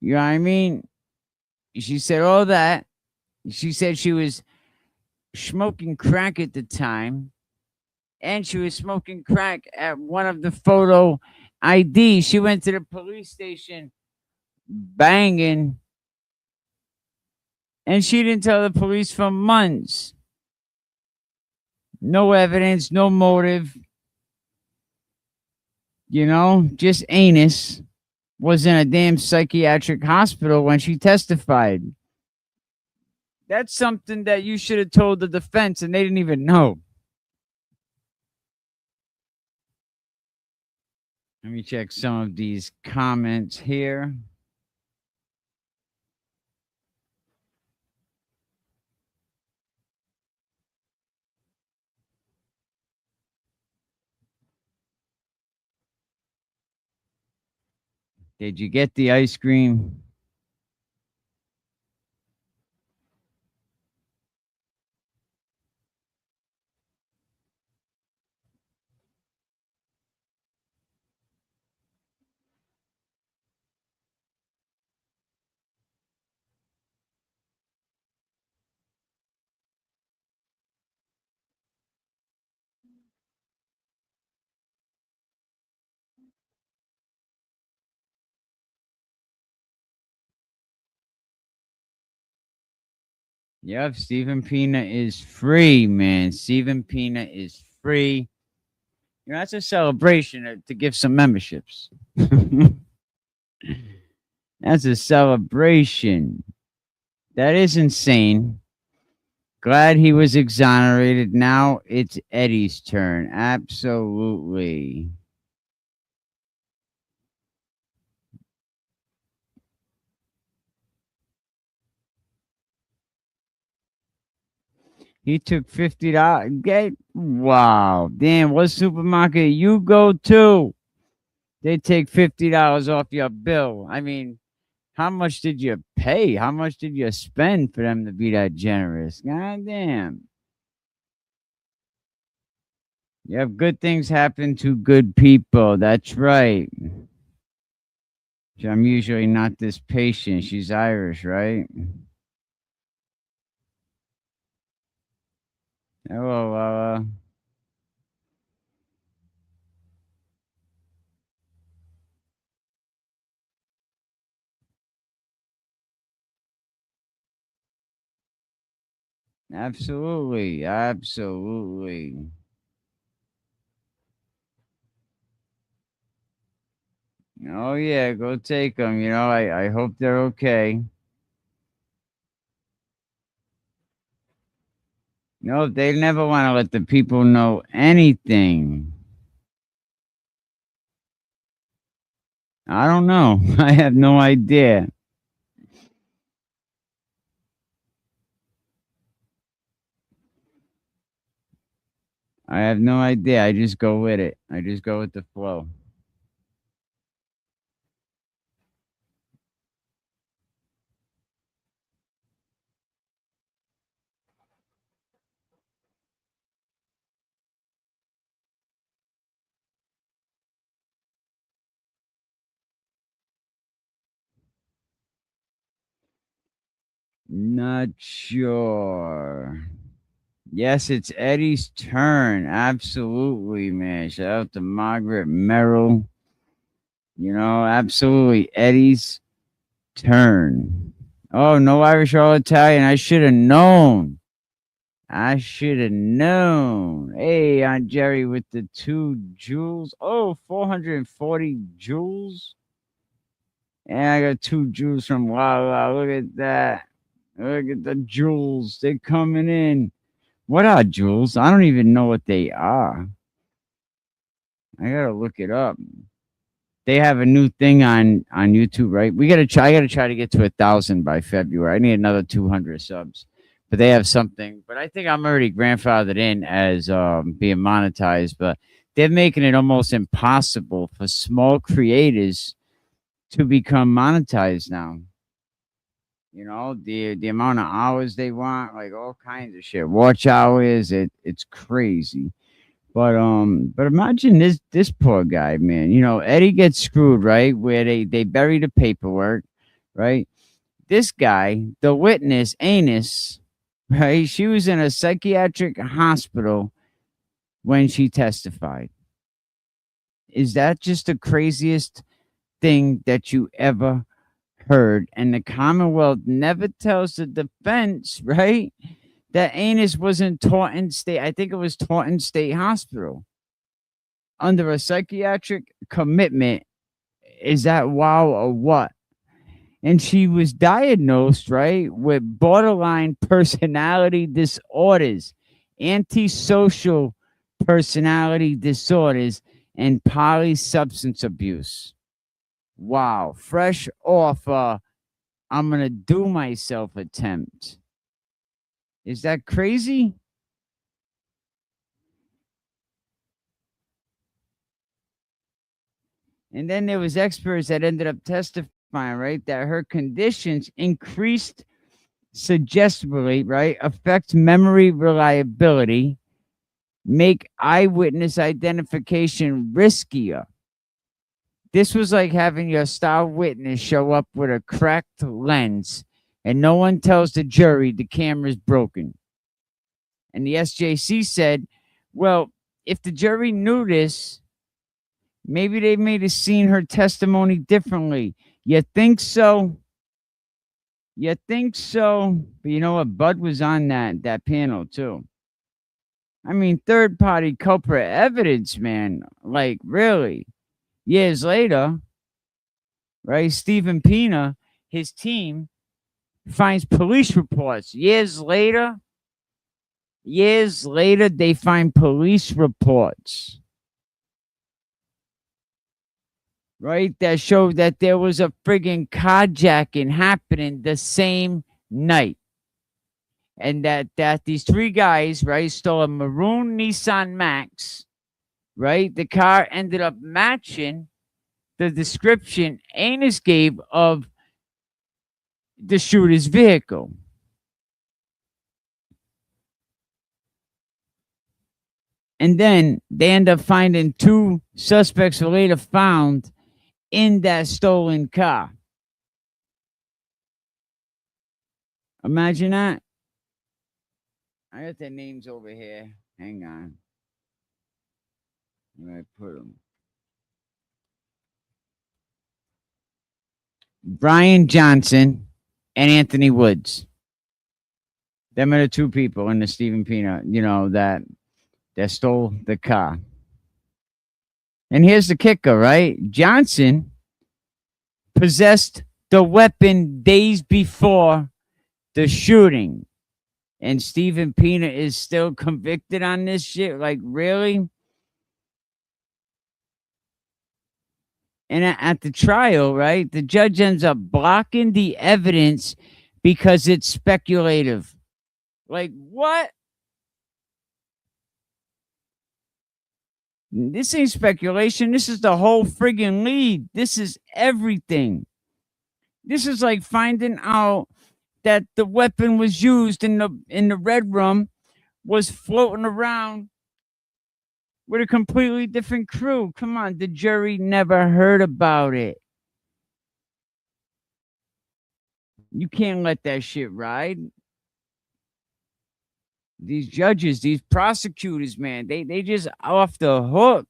You know what I mean? She said all that. She said she was smoking crack at the time. And she was smoking crack at one of the photo IDs. She went to the police station banging. And she didn't tell the police for months. No evidence, no motive. Just Anus was in a damn psychiatric hospital when she testified. That's something that you should have told the defense and they didn't even know. Let me check some of these comments here. Did you get the ice cream? Yep, Stephen Pina is free, man. Stephen Pina is free. You know, that's a celebration to give some memberships. That's a celebration. That is insane. Glad he was exonerated. Now it's Eddie's turn. Absolutely. He took $50. Wow. Damn, what supermarket you go to? They take $50 off your bill. I mean, how much did you pay? How much did you spend for them to be that generous? God damn. You have good things happen to good people. That's right. I'm usually not this patient. She's Irish, right? Hello, Lala. Absolutely. Absolutely. Oh, yeah. Go take them. You know, I hope they're okay. No, they never want to let the people know anything. I don't know. I have no idea. I have no idea. I just go with it. I just go with the flow. Not sure. Yes, it's Eddie's turn. Absolutely, man. Shout out to Margaret Merrill. You know, absolutely Eddie's turn. Oh, no Irish or Italian. I should have known. I should have known. Hey, Aunt Jerry with the 2 jewels. Oh, 440 jewels. And I got 2 jewels from Lala. Look at that. Look at the jewels. They're coming in. What are jewels? I don't even know what they are. I gotta look it up. They have a new thing on YouTube, right? We gotta try. I gotta try to get to 1,000 by February. I need another 200 subs, but they have something. But I think I'm already grandfathered in as being monetized. But they're making it almost impossible for small creators to become monetized now. You know, the amount of hours they want, like all kinds of shit. Watch hours, it's crazy. But imagine this poor guy, man. You know, Eddie gets screwed, right? Where they bury the paperwork, right? This guy, the witness, Anus, right? She was in a psychiatric hospital when she testified. Is that just the craziest thing that you ever heard? And the Commonwealth never tells the defense, right? That Anus was in Taunton State. I think it was Taunton State Hospital under a psychiatric commitment. Is that wow or what? And she was diagnosed, right, with borderline personality disorders, antisocial personality disorders, and poly substance abuse. Wow, fresh off I'm gonna do myself attempt. Is that crazy? And then there was experts that ended up testifying, right, that her conditions increased suggestively, right, affect memory reliability, make eyewitness identification riskier. This was like having your star witness show up with a cracked lens and no one tells the jury the camera's broken. And the SJC said, well, if the jury knew this, maybe they may have seen her testimony differently. You think so? You think so? But you know what? Bud was on that panel too. I mean, third party culprit evidence, man. Like, really? Years later, right? Stephen Pina, his team, finds police reports. Years later, they find police reports, right, that showed that there was a friggin' carjacking happening the same night. And that these three guys, right, stole a maroon Nissan Max, right? The car ended up matching the description Anus gave of the shooter's vehicle. And then they end up finding two suspects were later found in that stolen car. Imagine that. I got their names over here. Hang on. Where I put them? Brian Johnson and Anthony Woods. Them are the two people in the Stephen Pina, that stole the car. And here's the kicker, right? Johnson possessed the weapon days before the shooting. And Stephen Pina is still convicted on this shit? Like, really? And at the trial, right, the judge ends up blocking the evidence because it's speculative. Like, what? This ain't speculation. This is the whole friggin' lead. This is everything. This is like finding out that the weapon was used in the red room was floating around with a completely different crew. Come on, the jury never heard about it. You can't let that shit ride. These judges, these prosecutors, man, they just off the hook.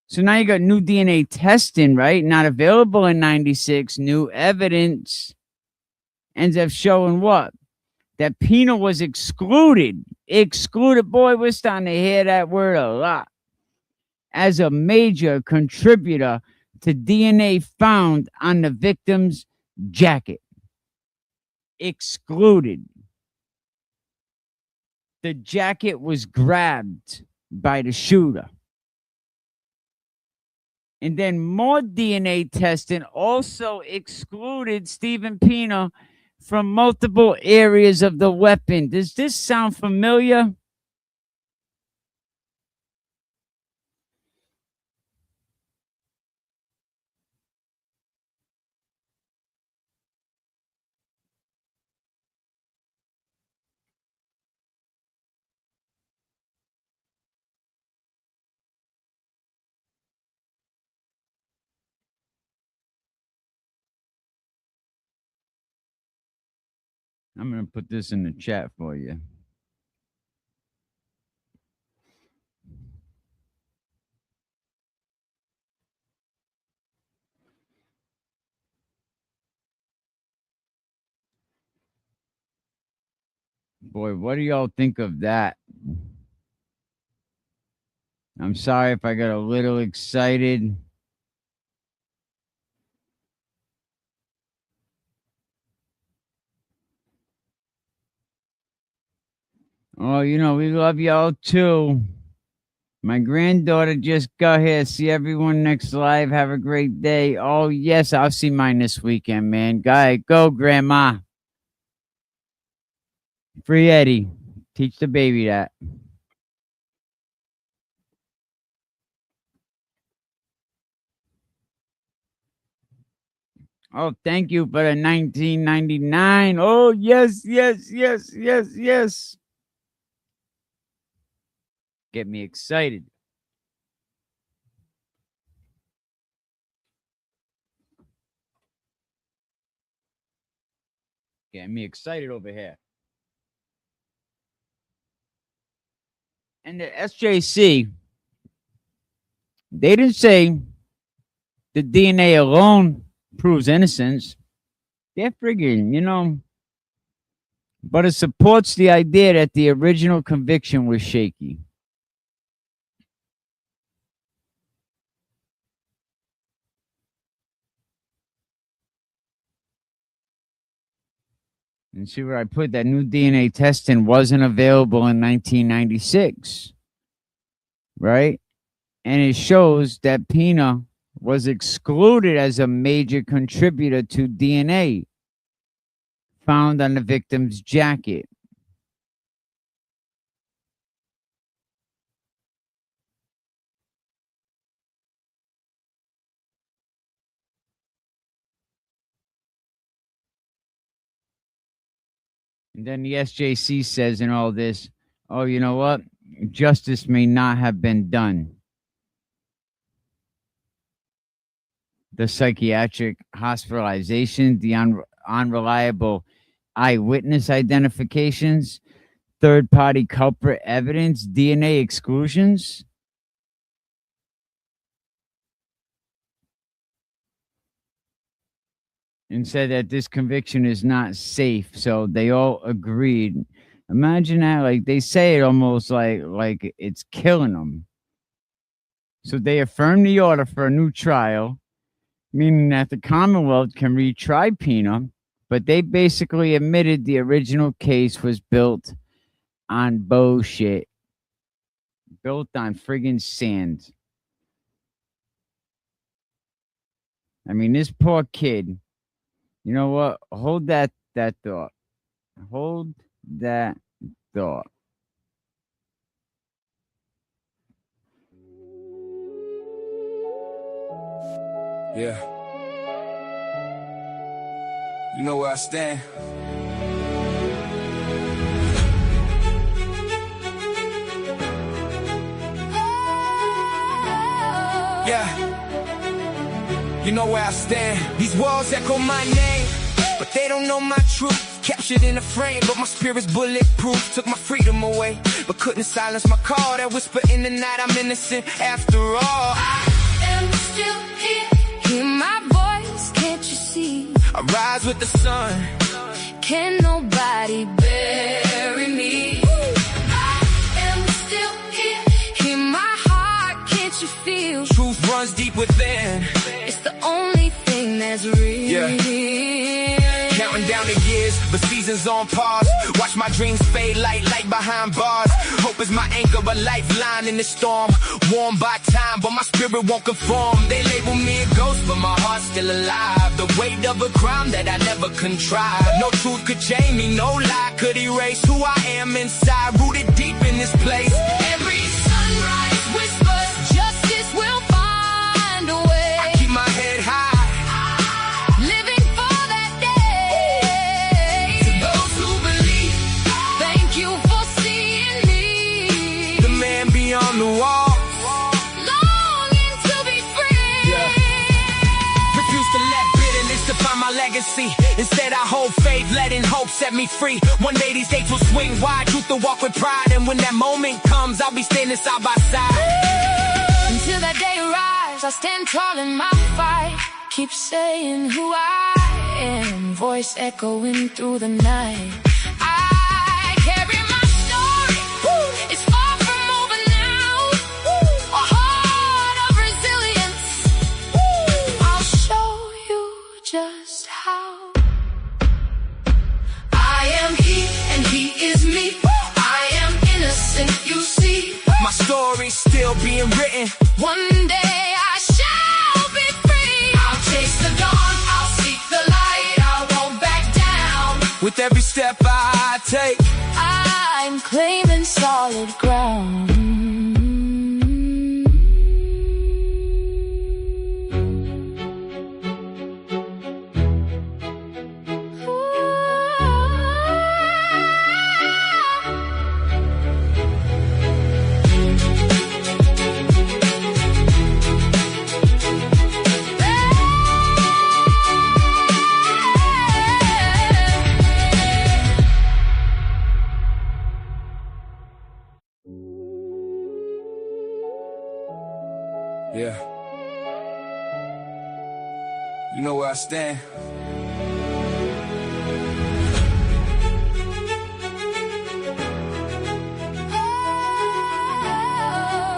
So now you got new DNA testing, right? Not available in 96. New evidence ends up showing what? That Pina was excluded. Excluded. Boy, we're starting to hear that word a lot. As a major contributor to DNA found on the victim's jacket. Excluded. The jacket was grabbed by the shooter. And then more DNA testing also excluded Stephen Pina from multiple areas of the weapon. Does this sound familiar? I'm going to put this in the chat for you. Boy, what do y'all think of that? I'm sorry if I got a little excited. Oh, we love y'all too. My granddaughter just got here. See everyone next live. Have a great day. Oh, yes, I'll see mine this weekend, man. Go, Grandma. Free Eddie. Teach the baby that. Oh, thank you for the 1999. Oh, yes. Get me excited. Get me excited over here. And the SJC, they didn't say the DNA alone proves innocence. They're friggin', but it supports the idea that the original conviction was shaky. And see where I put that new DNA testing wasn't available in 1996, right? And it shows that Pina was excluded as a major contributor to DNA found on the victim's jacket. And then the SJC says in all this, oh, you know what? Justice may not have been done. The psychiatric hospitalization, the unreliable eyewitness identifications, third-party culprit evidence, DNA exclusions. And said that this conviction is not safe. So they all agreed. Imagine that, like they say it almost like it's killing them. So they affirmed the order for a new trial, meaning that the Commonwealth can retry Pina, but they basically admitted the original case was built on bullshit. Built on friggin' sand. I mean, this poor kid. You know what? Hold that thought. Hold that thought. Yeah. You know where I stand? Yeah. You know where I stand. These walls echo my name, but they don't know my truth. Captured in a frame, but my spirit's bulletproof. Took my freedom away, but couldn't silence my call. That whisper in the night, I'm innocent after all. I am still here. Hear my voice, can't you see? I rise with the sun. Can nobody bury me? I am still here. Hear my heart, can't you feel? Truth runs deep within. It's the only thing that's real. Yeah. Counting down the years, but seasons on pause. Watch my dreams fade light behind bars. Hope is my anchor, a lifeline in the storm. Warmed by time, but my spirit won't conform. They label me a ghost, but my heart's still alive. The weight of a crime that I never contrived. No truth could chain me, no lie could erase who I am inside. Rooted deep in this place. Every sunrise whispers, justice will find a way. I keep my head high. On the wall, longing to be free. Yeah. Refuse to let bitterness define my legacy. Instead I hold faith, letting hope set me free. One day these gates will swing wide, truth will walk with pride. And when that moment comes, I'll be standing side by side. Until that day arrives, I stand tall in my fight. Keep saying who I am, voice echoing through the night. I carry my story, it's far from over now. A heart of resilience, I'll show you just how. I am he and he is me. I am innocent, you see. My story's still take. I'm claiming solid ground. Yeah. You know where I stand.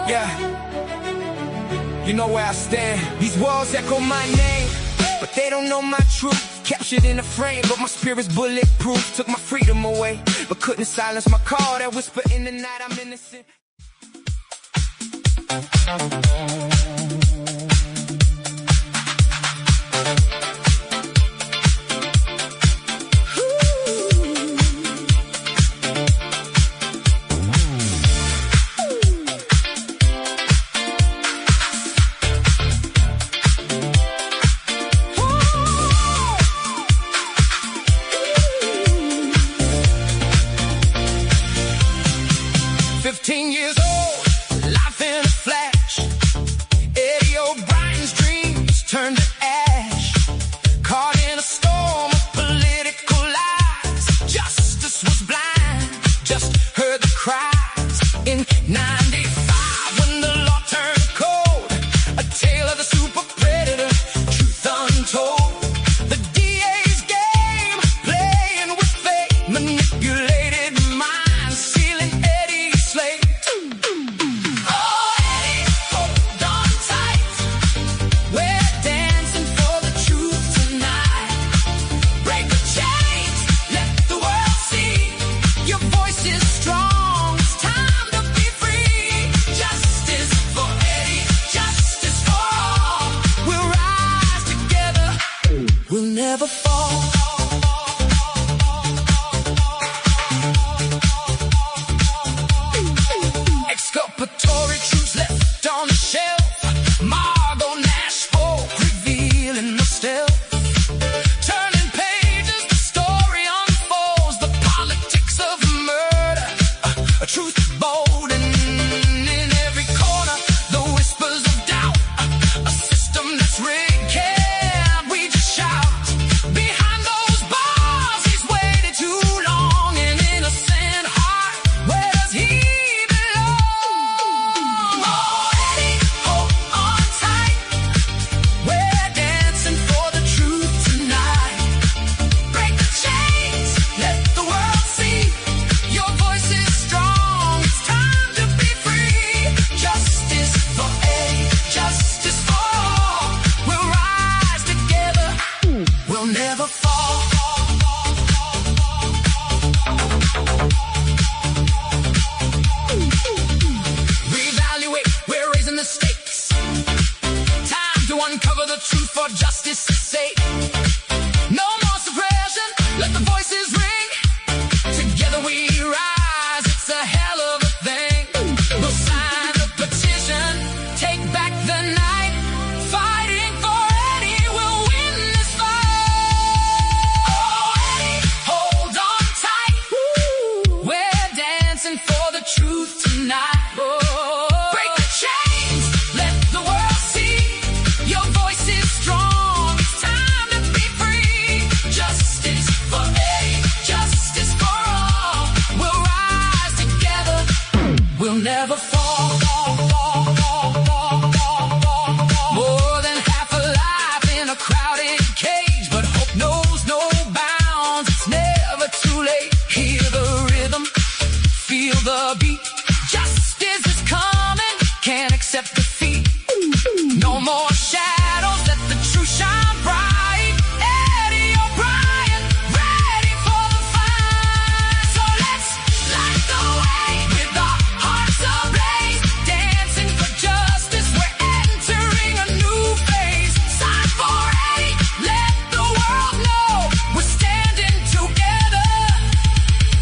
Yeah. You know where I stand. These walls echo my name, but they don't know my truth. Captured in a frame, but my spirit's bulletproof. Took my freedom away, but couldn't silence my call. That whisper in the night, I'm innocent.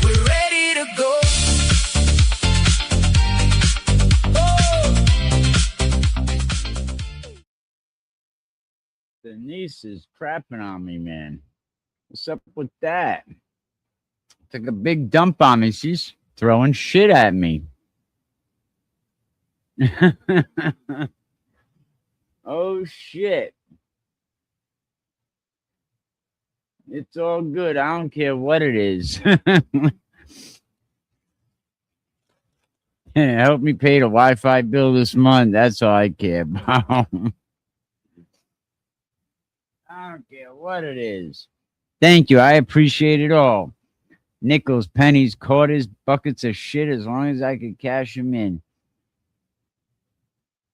We're Niece is crapping on me, man. What's up with that? Took a big dump on me. She's throwing shit at me. Oh, shit. It's all good. I don't care what it is. Help me pay the Wi-Fi bill this month. That's all I care about. I don't care what it is. Thank you. I appreciate it all. Nickels, pennies, quarters, buckets of shit, as long as I could cash them in.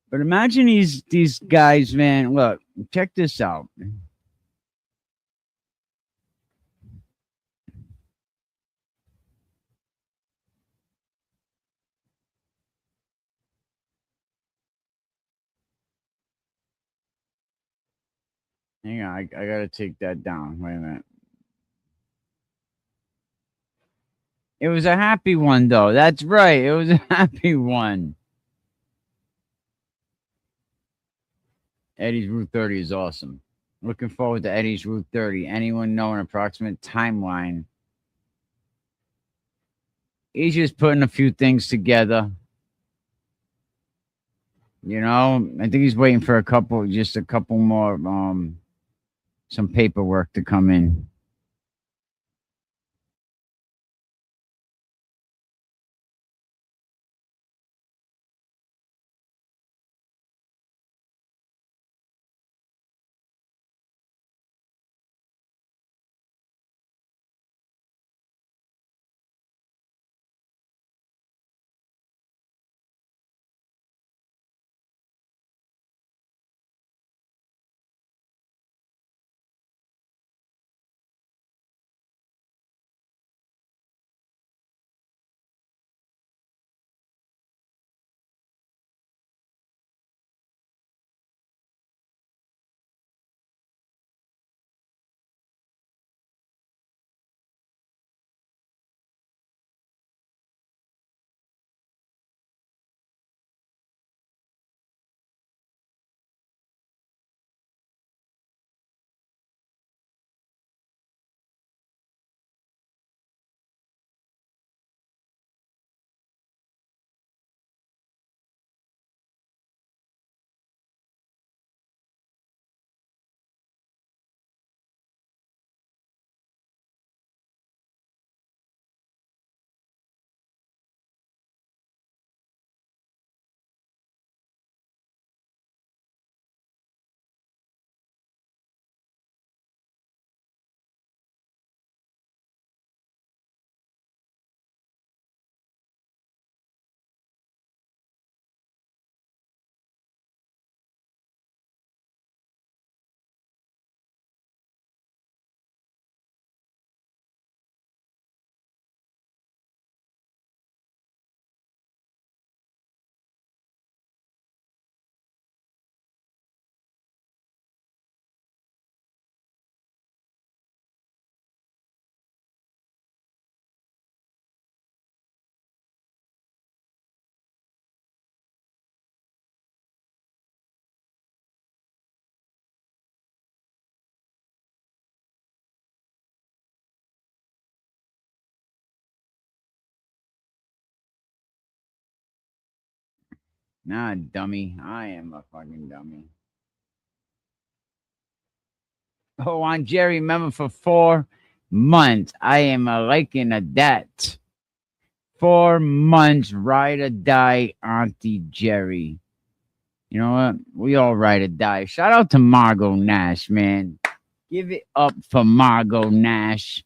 But imagine these guys, man. Look, check this out. Hang on, I gotta take that down. Wait a minute. It was a happy one, though. That's right. It was a happy one. Eddie's Route 30 is awesome. Looking forward to Eddie's Route 30. Anyone know an approximate timeline? He's just putting a few things together. You know, I think he's waiting for just a couple more, some paperwork to come in. Nah, dummy. I am a fucking dummy. Oh, on Jerry, remember for 4 months, I am a liking a that. 4 months, ride or die, Auntie Jerry. You know what? We all ride or die. Shout out to Margot Nash, man. Give it up for Margot Nash.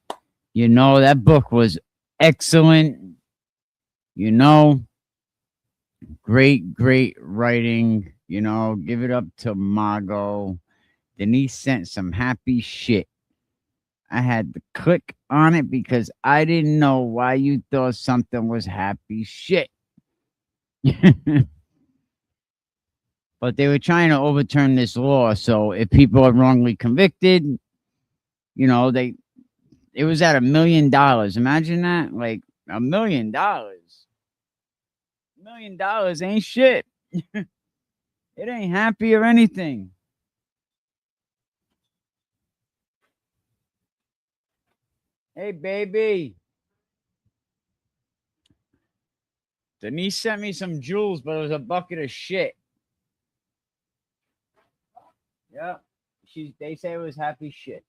You know, that book was excellent. You know, great, great writing. You know, give it up to Margot. Denise sent some happy shit. I had to click on it because I didn't know why you thought something was happy shit. But they were trying to overturn this law. So if people are wrongly convicted, you know, it was at $1 million. Imagine that. Like $1 million. $1 million ain't shit. It ain't happy or anything. Hey, baby. Denise sent me some jewels, but it was a bucket of shit. Yeah. They say it was happy shit.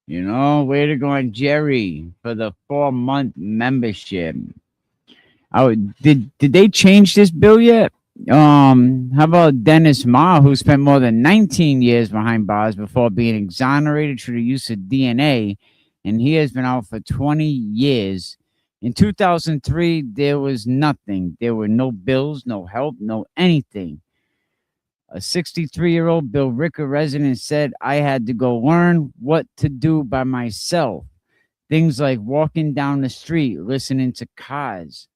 You know, way to go on Jerry for the 4-month membership. Oh, did they change this bill yet? How about Dennis Ma, who spent more than 19 years behind bars before being exonerated through the use of DNA, and he has been out for 20 years. In 2003, there was nothing. There were no bills, no help, no anything. A 63-year-old Billerica resident said, I had to go learn what to do by myself. Things like walking down the street, listening to cars.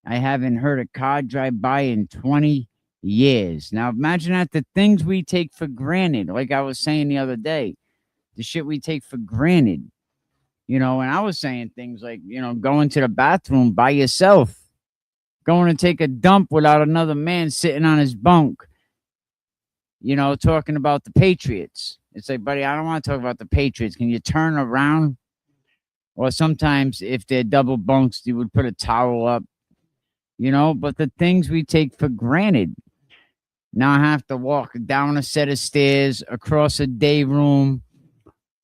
I haven't heard a car drive by in 20 years. Now, imagine that, the things we take for granted, like I was saying the other day, the shit we take for granted. You know, and I was saying things like, you know, going to the bathroom by yourself, going to take a dump without another man sitting on his bunk, you know, talking about the Patriots. It's like, buddy, I don't want to talk about the Patriots. Can you turn around? Or sometimes if they're double bunks, you would put a towel up, you know, but the things we take for granted. Now I have to walk down a set of stairs, across a day room,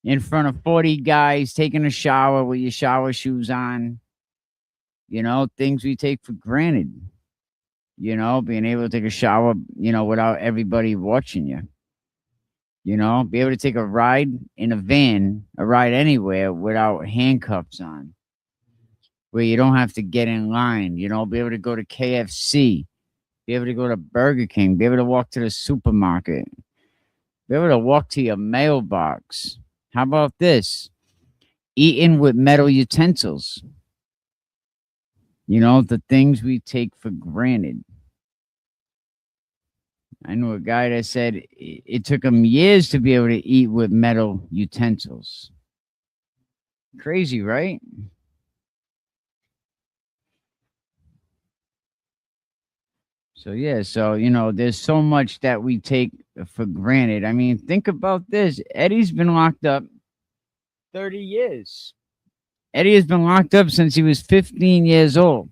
in front of 40 guys, taking a shower with your shower shoes on. You know, things we take for granted. You know, being able to take a shower, you know, without everybody watching you. You know, be able to take a ride in a van, a ride anywhere without handcuffs on, where you don't have to get in line. You know, be able to go to KFC, be able to go to Burger King, be able to walk to the supermarket, be able to walk to your mailbox. How about this? Eating with metal utensils. You know, the things we take for granted. I knew a guy that said it took him years to be able to eat with metal utensils. Crazy, right? So, yeah, so, you know, there's so much that we take for granted. I mean, think about this. Eddie's been locked up 30 years. Eddie has been locked up since he was 15 years old.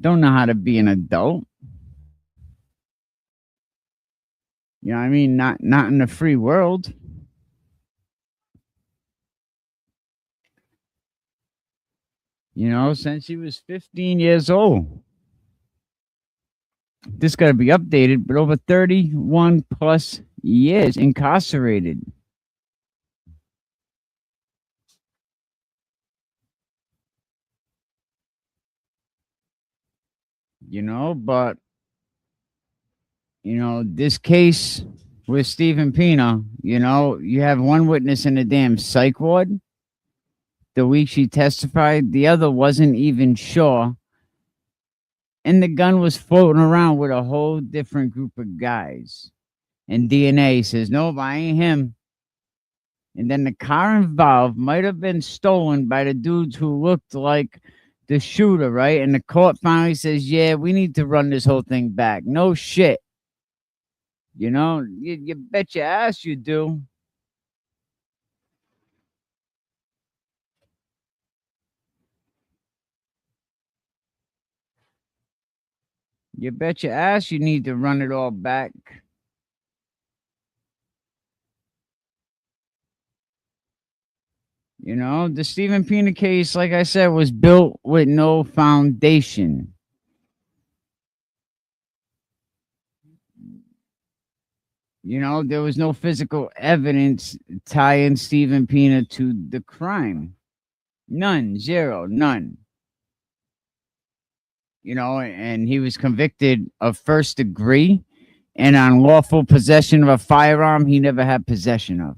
Don't know how to be an adult. You know what I mean? Not in the free world. You know, since he was 15 years old. This got to be updated, but over 31 plus years incarcerated. You know, but, you know, this case with Stephen Pina, you know, you have one witness in a damn psych ward. The week she testified, the other wasn't even sure. And the gun was floating around with a whole different group of guys. And DNA says, nope, I ain't him. And then the car involved might have been stolen by the dudes who looked like the shooter, right? And the court finally says, yeah, we need to run this whole thing back. No shit. You know, you bet your ass you do. You bet your ass you need to run it all back. You know, the Stephen Pina case, like I said, was built with no foundation. You know, there was no physical evidence tying Stephen Pina to the crime. None, zero, none. You know, and he was convicted of first degree and unlawful possession of a firearm he never had possession of.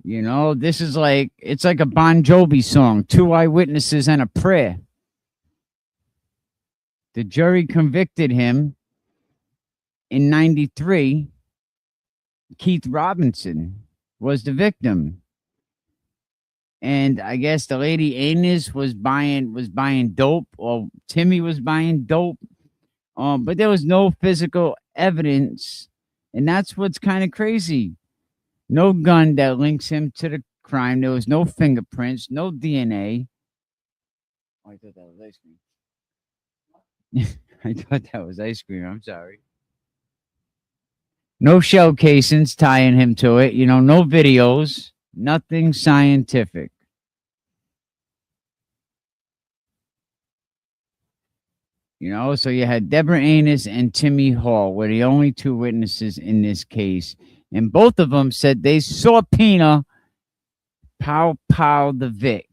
You know, this is like, it's like a Bon Jovi song, 2 eyewitnesses and a prayer. The jury convicted him in 93. Keith Robinson was the victim. And I guess the lady Anus was buying dope, or Timmy was buying dope. But there was no physical evidence, and that's what's kind of crazy. No gun that links him to the crime. There was no fingerprints, no DNA. Oh, I thought that was ice cream. I thought that was ice cream. I'm sorry. No shell casings tying him to it. You know, no videos, nothing scientific. You know, so you had Deborah Anus and Timmy Hall were the only two witnesses in this case. And both of them said they saw Pina pow the Vic.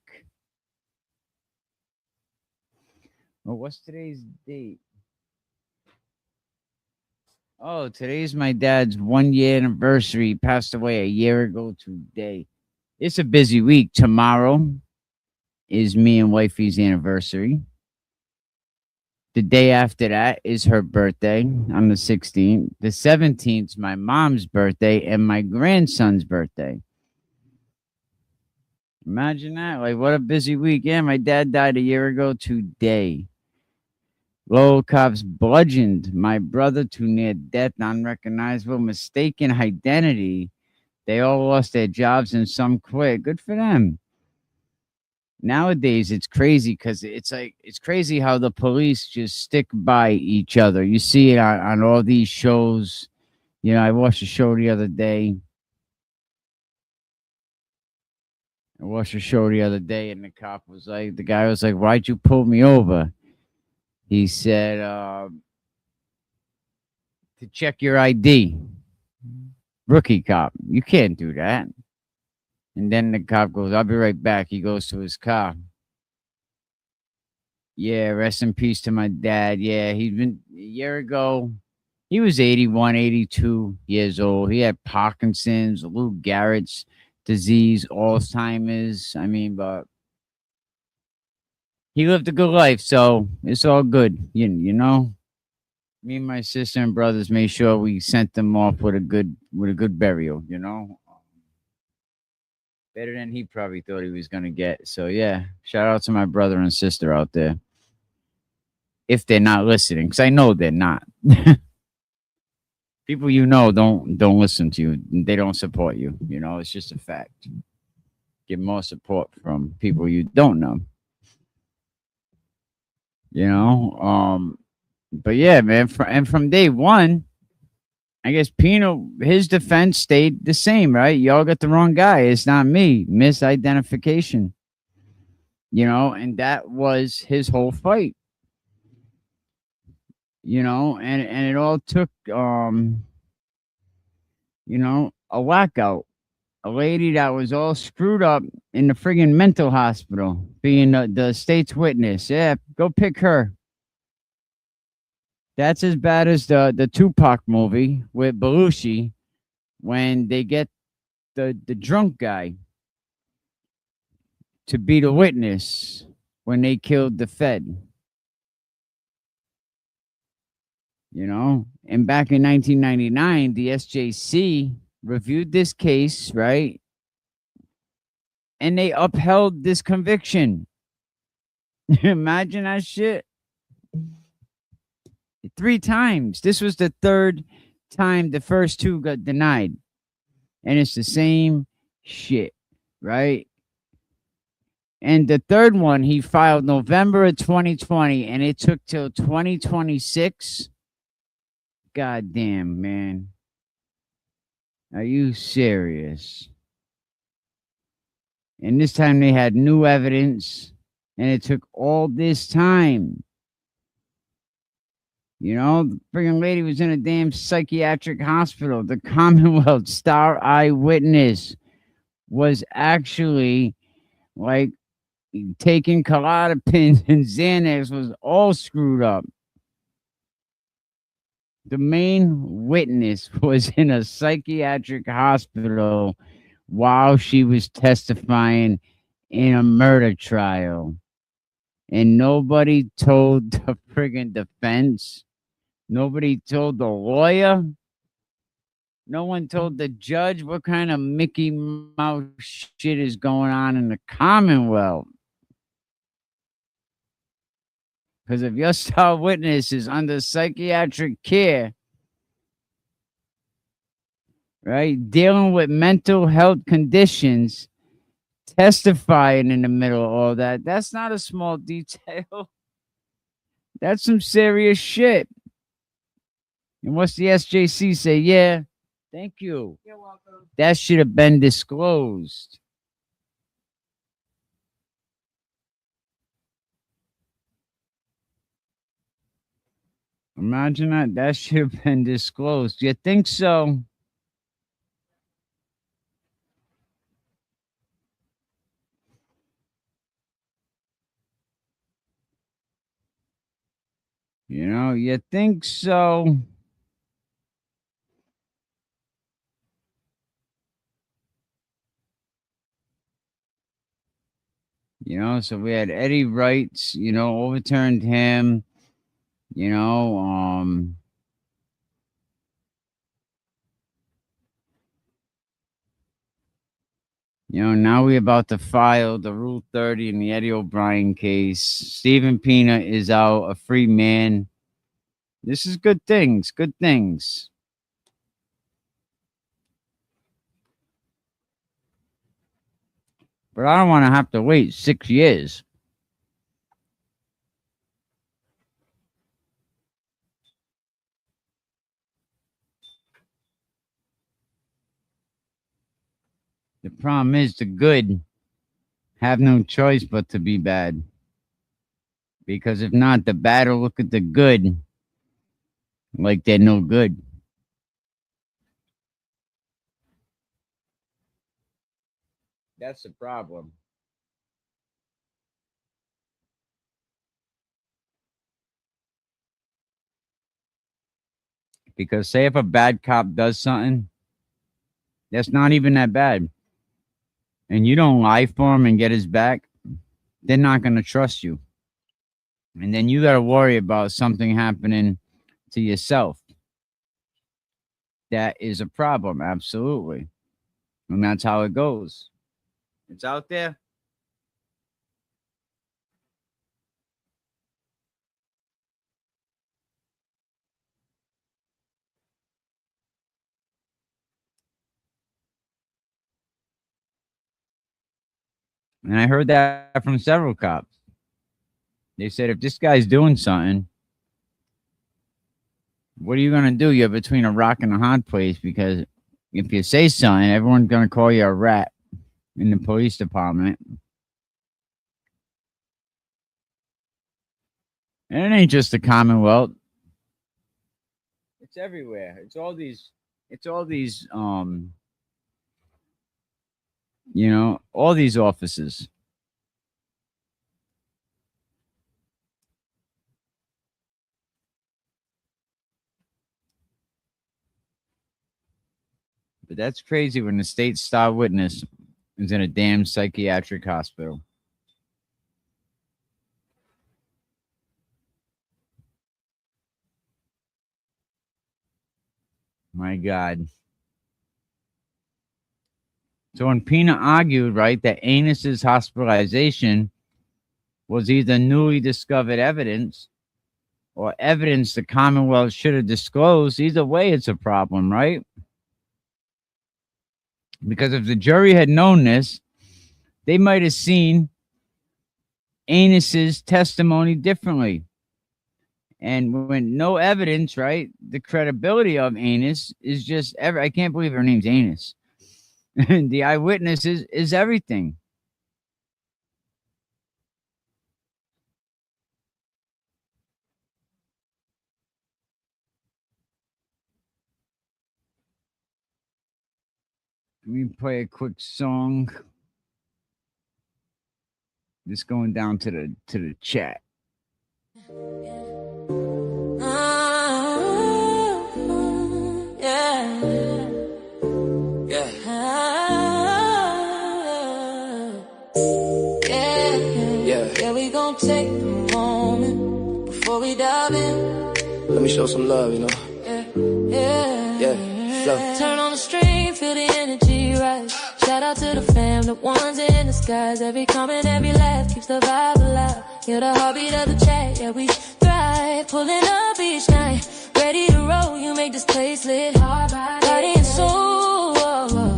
Well, what's today's date? Oh, today's my dad's 1 year anniversary. He passed away a year ago today. It's a busy week. Tomorrow is me and wifey's anniversary. The day after that is her birthday on the 16th. The 17th is my mom's birthday and my grandson's birthday. Imagine that. Like, what a busy week. Yeah, my dad died a year ago today. Local cops bludgeoned my brother to near death, unrecognizable, mistaken identity. They all lost their jobs and some quit. Good for them. Nowadays, it's crazy because it's crazy how the police just stick by each other. You see it on all these shows. You know, I watched a show the other day. And the cop was like, the guy was like, "Why'd you pull me over?" He said, "To check your ID." Rookie cop, you can't do that. And then the cop goes, "I'll be right back." He goes to his car. Yeah, rest in peace to my dad. Yeah, he's been a year ago. He was 81, 82 years old. He had Parkinson's, Lou Gehrig's disease, Alzheimer's. I mean, but he lived a good life, so it's all good. You know, me and my sister and brothers made sure we sent them off with a good burial. You know, better than he probably thought he was gonna get. So yeah, shout out to my brother and sister out there. If they're not listening, because I know they're not. People you know don't listen to you. They don't support you. You know, it's just a fact. Get more support from people you don't know. You know, but yeah, man. From day one, I guess Pina, his defense stayed the same, right? Y'all got the wrong guy. It's not me. Misidentification. You know, and that was his whole fight. You know, and it all took you know, a whackout. A lady that was all screwed up in the friggin' mental hospital, being the state's witness. Yeah, go pick her. That's as bad as the Tupac movie with Belushi when they get the drunk guy to be the witness when they killed the Fed. You know, and back in 1999, the SJC reviewed this case, right? And they upheld this conviction. Imagine that shit. 3 times. This was the 3rd time the first 2 got denied. And it's the same shit, right? And the 3rd one he filed November of 2020, and it took till 2026. God damn, man. Are you serious? And this time they had new evidence, and it took all this time. You know, the friggin' lady was in a damn psychiatric hospital. The Commonwealth star eyewitness was actually like taking Klonopin and Xanax, was all screwed up. The main witness was in a psychiatric hospital while she was testifying in a murder trial. And nobody told the friggin' defense. Nobody told the lawyer. No one told the judge what kind of Mickey Mouse shit is going on in the Commonwealth. Because if your star witness is under psychiatric care, right, dealing with mental health conditions, testifying in the middle of all that, that's not a small detail. That's some serious shit. And what's the SJC say? Yeah, thank you. You're welcome. That should have been disclosed. Imagine that. That should have been disclosed. You think so? You know, you think so? You know, so we had Eddie Wrights, you know, overturned him, you know, now we're about to file the Rule 30 in the Eddie O'Brien case. Stephen Pina is out, a free man. This is good things, good things. But I don't want to have to wait 6 years. The problem is the good have no choice but to be bad. Because if not, the bad will look at the good like they're no good. That's the problem. Because say if a bad cop does something that's not even that bad, and you don't lie for him and get his back, they're not going to trust you. And then you got to worry about something happening to yourself. That is a problem, absolutely. And that's how it goes. It's out there. And I heard that from several cops. They said, if this guy's doing something, what are you going to do? You're between a rock and a hard place, because if you say something, everyone's going to call you a rat in the police department. And it ain't just the Commonwealth. It's everywhere. It's all these, all these offices. But that's crazy when the state's star witness is in a damn psychiatric hospital. My God. So when Pina argued, right, that Anus's hospitalization was either newly discovered evidence or evidence the Commonwealth should have disclosed, either way it's a problem, right? Because if the jury had known this, they might have seen Anus's testimony differently. And when no evidence, right, the credibility of Anus is just I can't believe her name's Anus. The eyewitness is everything. Let me play a quick song. Just going down to the chat. Yeah, we gon' take the moment before we dive in. Let me show some love, you know. Yeah. Flow. Turn on stream, feel the energy rise. Shout out to the fam, the ones in the skies. Every comment, every laugh keeps the vibe alive. You're the heartbeat of the chat, yeah, we thrive. Pulling up each night, ready to roll. You make this place lit, body and soul.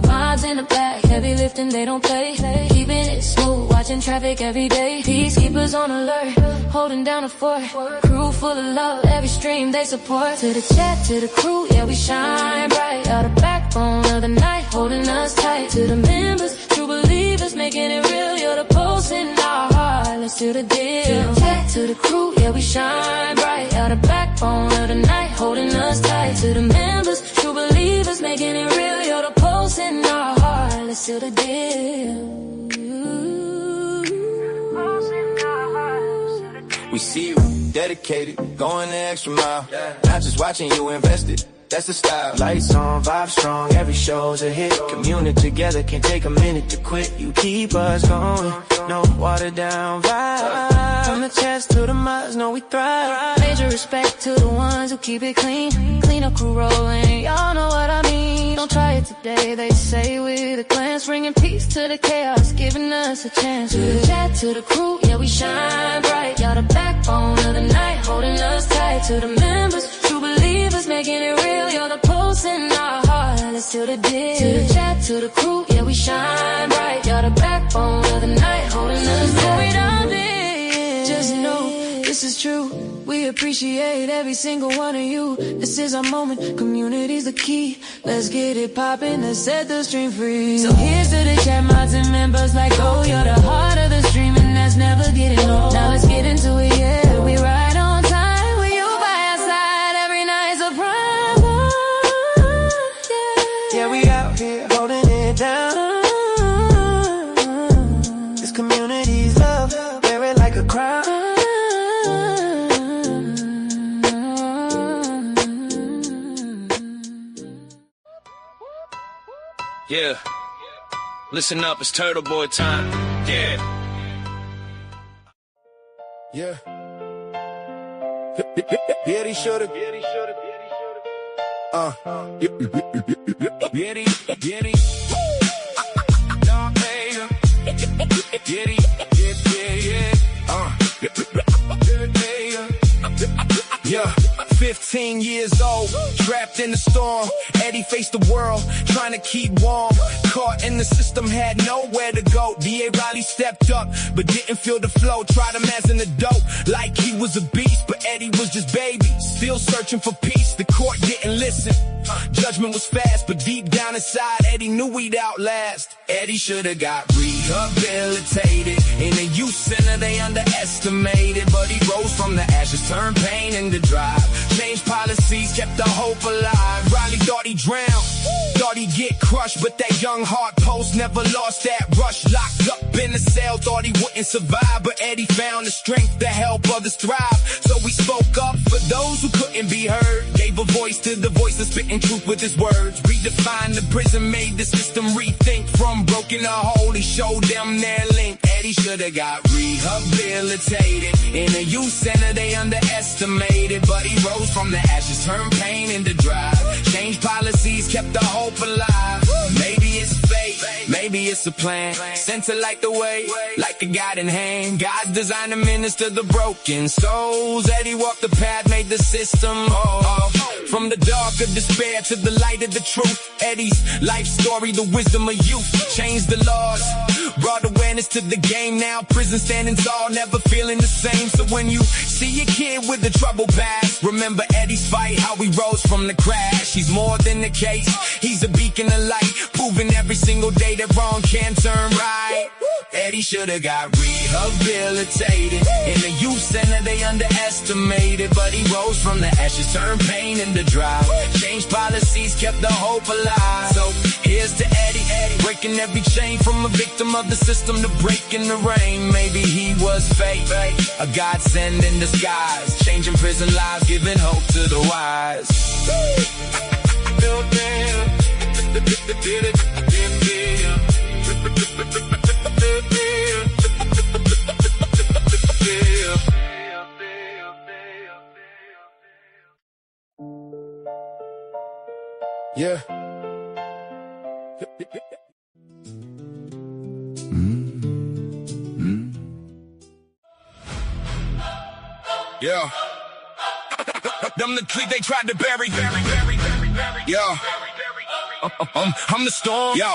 Vibes in the back, heavy lifting, they don't play. Keeping it smooth, watching traffic every day. Peacekeepers on alert, holding down a fort. Crew full of love, every stream they support. To the chat, to the crew, yeah, we shine bright. You're the backbone of the night, holding us tight. To the members, true believers, making it real. You're the pulse in our heart, let's do the deal. To the chat, to the crew, yeah, we shine bright. You're the backbone of the night, holding us tight. To the members, true believers, making it real. You're the pulse in our heart, let's do the deal. We see you dedicated, going the extra mile. Not just watching you invested, that's the style. Lights on, vibe strong, every show's a hit. Community together, can't take a minute to quit. You keep us going, no watered down vibe. From the chest to the muds, know we thrive. Major respect to the ones who keep it clean. Clean up crew rolling, y'all know what I mean. Don't try it today, they say with a glance. Bringing peace to the chaos, giving us a chance. To the chat, to the crew, yeah, we shine bright. Y'all the backbone of the night, holding us tight. To the members, true believers, making it real. You're the pulse in our heart, let's do the deal. To the chat, to the crew, yeah, we shine bright. You're the backbone of the night, holding us tight. Just know this is true. We appreciate every single one of you. This is our moment, community's the key. Let's get it poppin', let's set the stream free. So here's to the chat mods and members like, oh, you're the heart of the stream and that's never getting old. Now let's get into it, yeah, we ride on time. With you by our side, every night's a prime. Yeah, we out here holding it down. This community's love, wear it like a crown. Yeah, listen up, it's Turtle Boy time. Yeah. Yeah. Yeah, he shoulda. Yeti, Yeti. Dog Mayor. Yeti, yeah. 15 years old, trapped in the storm. Eddie faced the world, trying to keep warm. Caught in the system, had nowhere to go. D.A. Riley stepped up, but didn't feel the flow. Tried him as an adult, like he was a beast. But Eddie was just baby, still searching for peace. The court didn't listen. Judgment was fast, but deep down inside, Eddie knew he'd outlast. Eddie should've got rehabilitated. In a youth center, they underestimated. But he rose from the ashes, turned pain into drive. Changed policies, kept the hope alive. Riley thought he drowned, thought he'd get crushed. But that young heart post never lost that rush. Locked up in the cell, thought he wouldn't survive. But Eddie found the strength to help others thrive. So he spoke up for those who couldn't be heard. Gave a voice to the voiceless, spitting truth with his words. Redefined the prison, made the system rethink. From broken to whole, he showed them their link. Eddie should've got rehabilitated. In a youth center, they underestimated. But he rose from the ashes, turned pain into drive. Changed policies, kept the hope alive. Maybe it's fate, maybe it's a plan. Sent to light the way, like a guiding hand. God's designed to minister the broken souls. Eddie walked the path, made the system whole. From the dark of despair to the light of the truth. Eddie's life story, the wisdom of youth. Changed the laws, brought awareness to the game. Now prison standing tall, never feeling the same. So when you see a kid with a troubled past, remember Eddie's fight, how he rose from the crash. He's more than a case, he's a beacon of light, proving every single day that wrong can turn right. Eddie should've got rehabilitated. In the youth center they underestimated. But he rose from the ashes, turned pain into drive. Changed policies, kept the hope alive. So here's to Eddie, breaking every chain. From a victim of the system to breaking the rain. Maybe he was fate, a godsend in disguise. Changing prison lives, giving hope to the wise. Yeah. Yeah. Them the clique they tried to bury. Yeah. I'm the storm, yeah.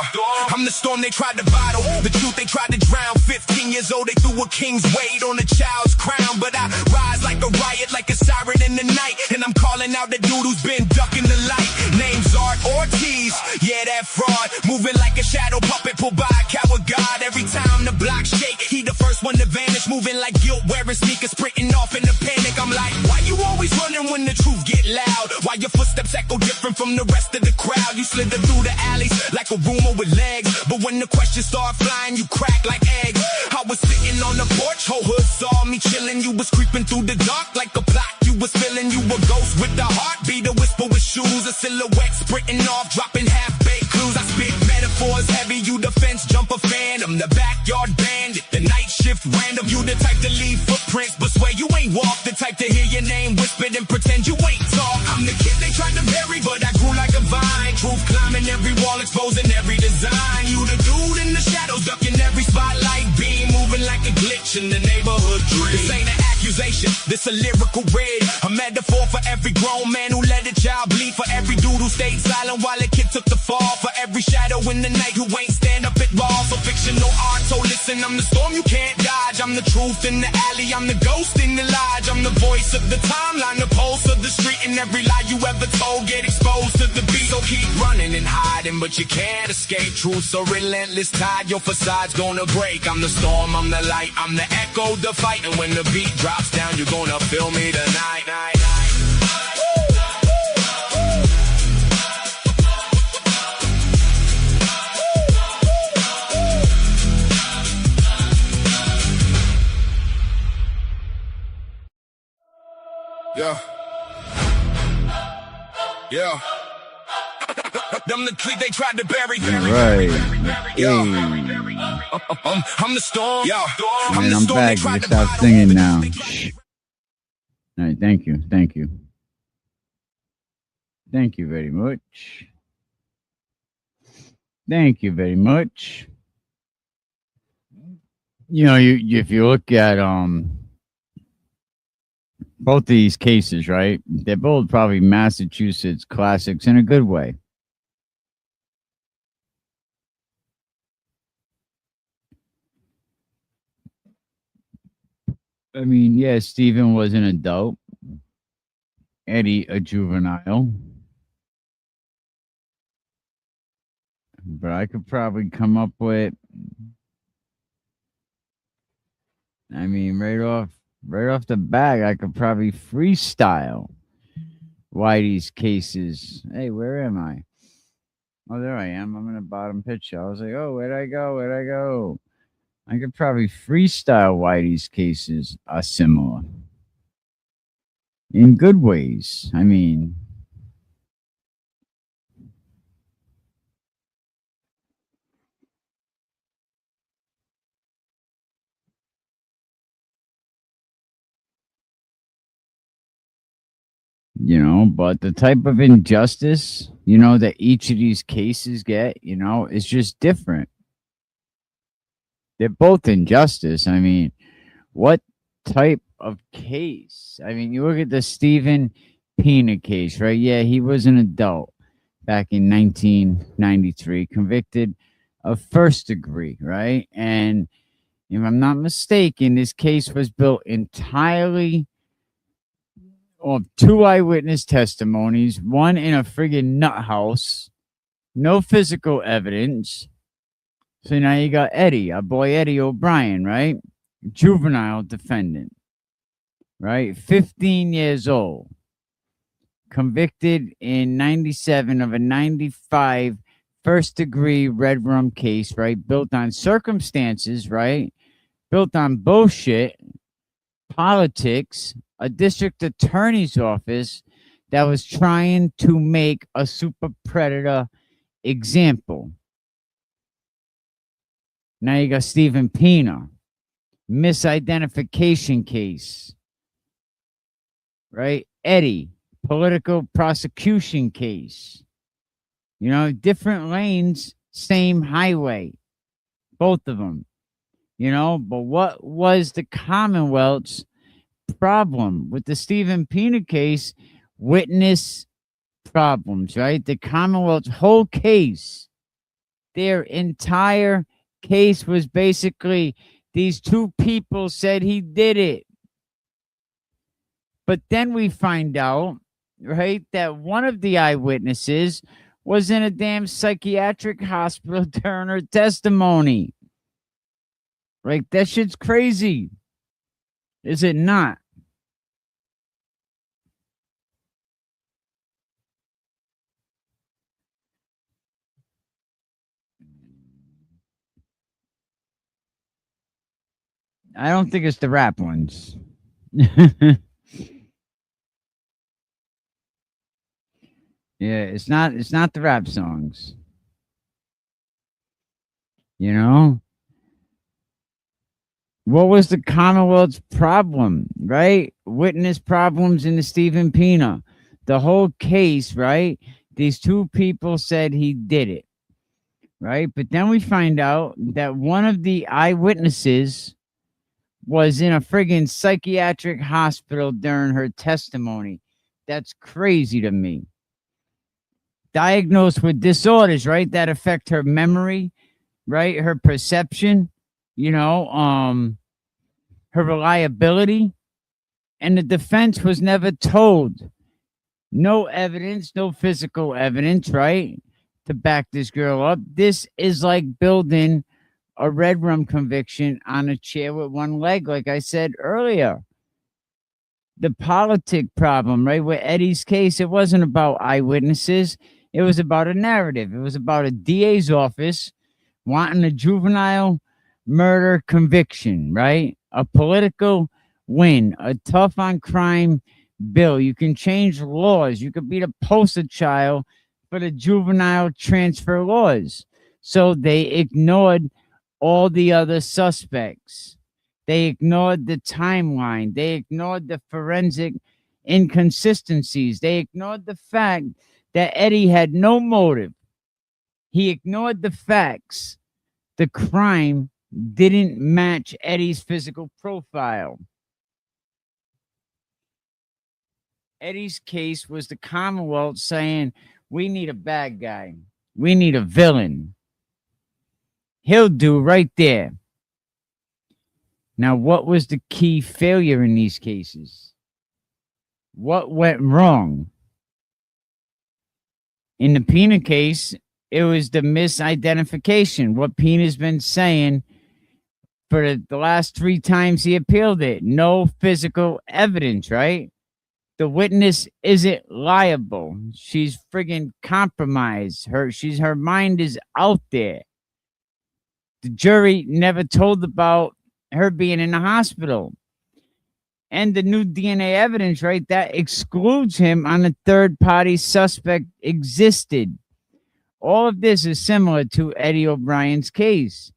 I'm the storm they tried to bottle. The truth they tried to drown. 15 years old, they threw a king's weight on a child's crown. But I rise like a riot, like a siren in the night. And I'm calling out the dude who's been ducking the light. Name's Art Ortiz, yeah, that fraud. Moving like a shadow puppet pulled by a coward god. Every time the block shake, he the first one to vanish. Moving like guilt, wearing sneakers, sprinting off in the panic. I'm like, why you always running when the truth get loud? Why your footsteps echo different from the rest of the crowd? You slither through the alleys like a rumor with legs, but when the questions start flying, you crack like eggs. I was sitting on the porch, whole hood saw me chilling. You was creeping through the dark like a plot. You was feeling you a ghost with a heartbeat, a whisper with shoes, a silhouette sprinting off, dropping half-baked clues. I spit metaphors heavy, you the fence jumper phantom, the backyard bandit, the night shift random. You the type to leave footprints, but swear you ain't walk. The type to hear your name whispered and pretend you ain't talk. I'm the kid they tried to bury, but I grew like a vine. Truth climbing every wall, exposing every design. You the dude in the shadows, ducking every spotlight beam, moving like a glitch in the neighborhood dream. This ain't an accusation, this a lyrical rig, a metaphor for every grown man who let a child bleed, for every dude who stayed silent while a kid took the fall, for every shadow in the night who ain't stand up at all. So fictional art, so listen, I'm the storm you can't dodge. I'm the truth in the alley, I'm the ghost in the lodge. I'm the voice of the timeline, the pulse of the street, and every lie you ever told get exposed to the beat. So keep running and hiding, but you can't escape truth. So relentless tide, your facade's gonna break. I'm the storm, I'm the light, I'm the echo, the fight. And when the beat drops down, you're gonna feel me tonight. Yeah. Yeah. Them the clique they tried to bury. Right. Yeah. Hey. I'm the storm. Yeah. Man, I'm back. You stop singing now. All right, thank you. Thank you. Thank you very much. Thank you very much. You know, if you look at both of these cases, right? They're both probably Massachusetts classics in a good way. I mean, yeah, Stephen was an adult. Eddie, a juvenile. But I could probably come up with, I mean, right off the bat, I could probably freestyle Whitey's cases. Hey, where am I? Oh, there I am. I'm in the bottom picture. I was like, oh, where'd I go? I could probably freestyle Whitey's cases are similar. In good ways. I mean, you know, but the type of injustice, you know, that each of these cases get, you know, is just different. They're both injustice. I mean, what type of case? I mean, you look at the Stephen Pina case, right? Yeah, he was an adult back in 1993, convicted of first degree, right? And if I'm not mistaken, this case was built entirely of two eyewitness testimonies, one in a friggin' nut house, no physical evidence. So now you got Eddie, our boy Eddie O'Brien, right? Juvenile defendant, right? 15 years old. Convicted in 97 of a 95 first degree red rum case, right? Built on circumstances, right? Built on bullshit, politics, a district attorney's office that was trying to make a super predator example. Now you got Stephen Pina, misidentification case, right? Eddie, political prosecution case. You know, different lanes, same highway, both of them, you know. But what was the Commonwealth's problem with the Stephen Pina case? Witness problems, right? The Commonwealth's whole case, their entire case was basically these two people said he did it. But then we find out, right, that one of the eyewitnesses was in a damn psychiatric hospital during her testimony. Right? That shit's crazy. Is it not? I don't think it's the rap ones. Yeah, it's not the rap songs. You know? What was the Commonwealth's problem, right? Witness problems in the Stephen Pina. The whole case, right? These two people said he did it, right? But then we find out that one of the eyewitnesses was in a friggin' psychiatric hospital during her testimony. That's crazy to me. Diagnosed with disorders, right, that affect her memory, right, her perception, you know, her reliability. And the defense was never told. No evidence, no physical evidence, right, to back this girl up. This is like building a red rum conviction on a chair with one leg, like I said earlier. The politic problem, right, with Eddie's case, it wasn't about eyewitnesses. It was about a narrative. It was about a DA's office wanting a juvenile murder conviction, right? A political win, a tough on crime bill. You can change laws. You could be the poster child for the juvenile transfer laws. So they ignored all the other suspects. They ignored the timeline. They ignored the forensic inconsistencies. They ignored the fact that Eddie had no motive. He ignored the facts. The crime didn't match Eddie's physical profile. Eddie's case was the Commonwealth saying, we need a bad guy. We need a villain. He'll do right there. Now, what was the key failure in these cases? What went wrong? In the Pina case, it was the misidentification. What Pina's been saying for the last 3 times he appealed it. No physical evidence, right? The witness isn't liable. She's friggin' compromised. Her mind is out there. The jury never told about her being in the hospital. And the new DNA evidence, right, that excludes him on a third-party suspect existed. All of this is similar to Eddie O'Brien's case.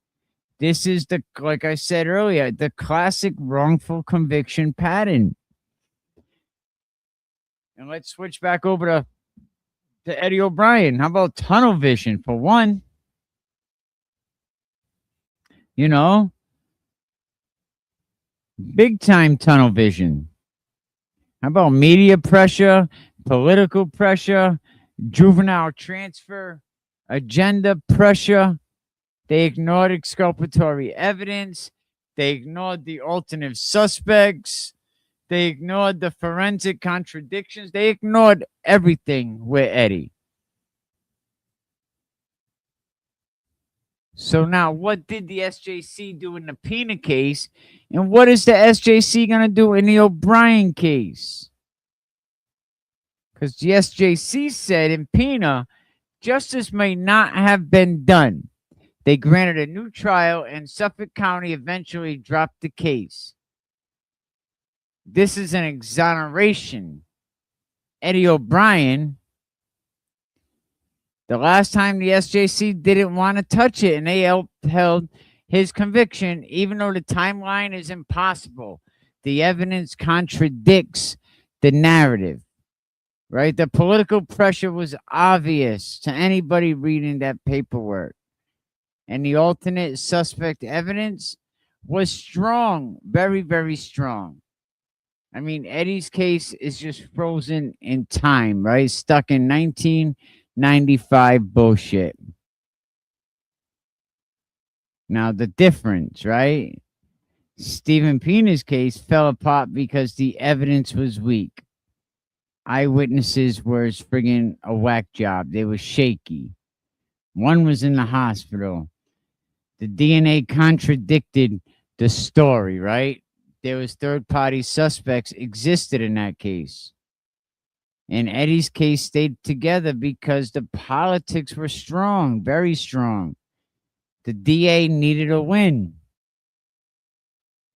This is like I said earlier, the classic wrongful conviction pattern. And let's switch back over to Eddie O'Brien. How about tunnel vision for one? You know, big time tunnel vision. How about media pressure, political pressure, juvenile transfer, agenda pressure? They ignored exculpatory evidence. They ignored the alternate suspects. They ignored the forensic contradictions. They ignored everything with Eddie. So now, what did the SJC do in the Pina case? And what is the SJC going to do in the O'Brien case? Because the SJC said in Pina, justice may not have been done. They granted a new trial, and Suffolk County eventually dropped the case. This is an exoneration. Eddie O'Brien, the last time the SJC didn't want to touch it, and they upheld his conviction, even though the timeline is impossible. The evidence contradicts the narrative, right? The political pressure was obvious to anybody reading that paperwork. and the alternate suspect evidence was strong, very, very strong. I mean, Eddie's case is just frozen in time, right? Stuck in 1995 bullshit. Now, the difference, right? Stephen Pina's case fell apart because the evidence was weak. Eyewitnesses were friggin' a whack job. They were shaky. One was in the hospital. The DNA contradicted the story, right? There was third-party suspects existed in that case. And Eddie's case stayed together because the politics were strong, very strong. The DA needed a win.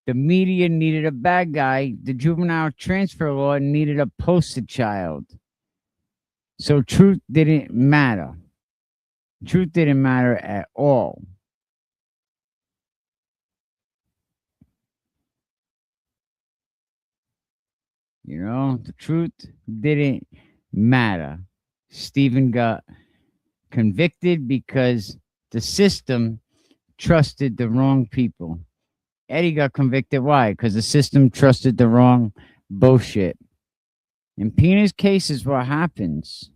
The media needed a bad guy. The juvenile transfer law needed a poster child. So truth didn't matter. Truth didn't matter at all. You know, the truth didn't matter. Stephen got convicted because the system trusted the wrong people. Eddie got convicted. Why? Because the system trusted the wrong bullshit. In Pina's case is what happens.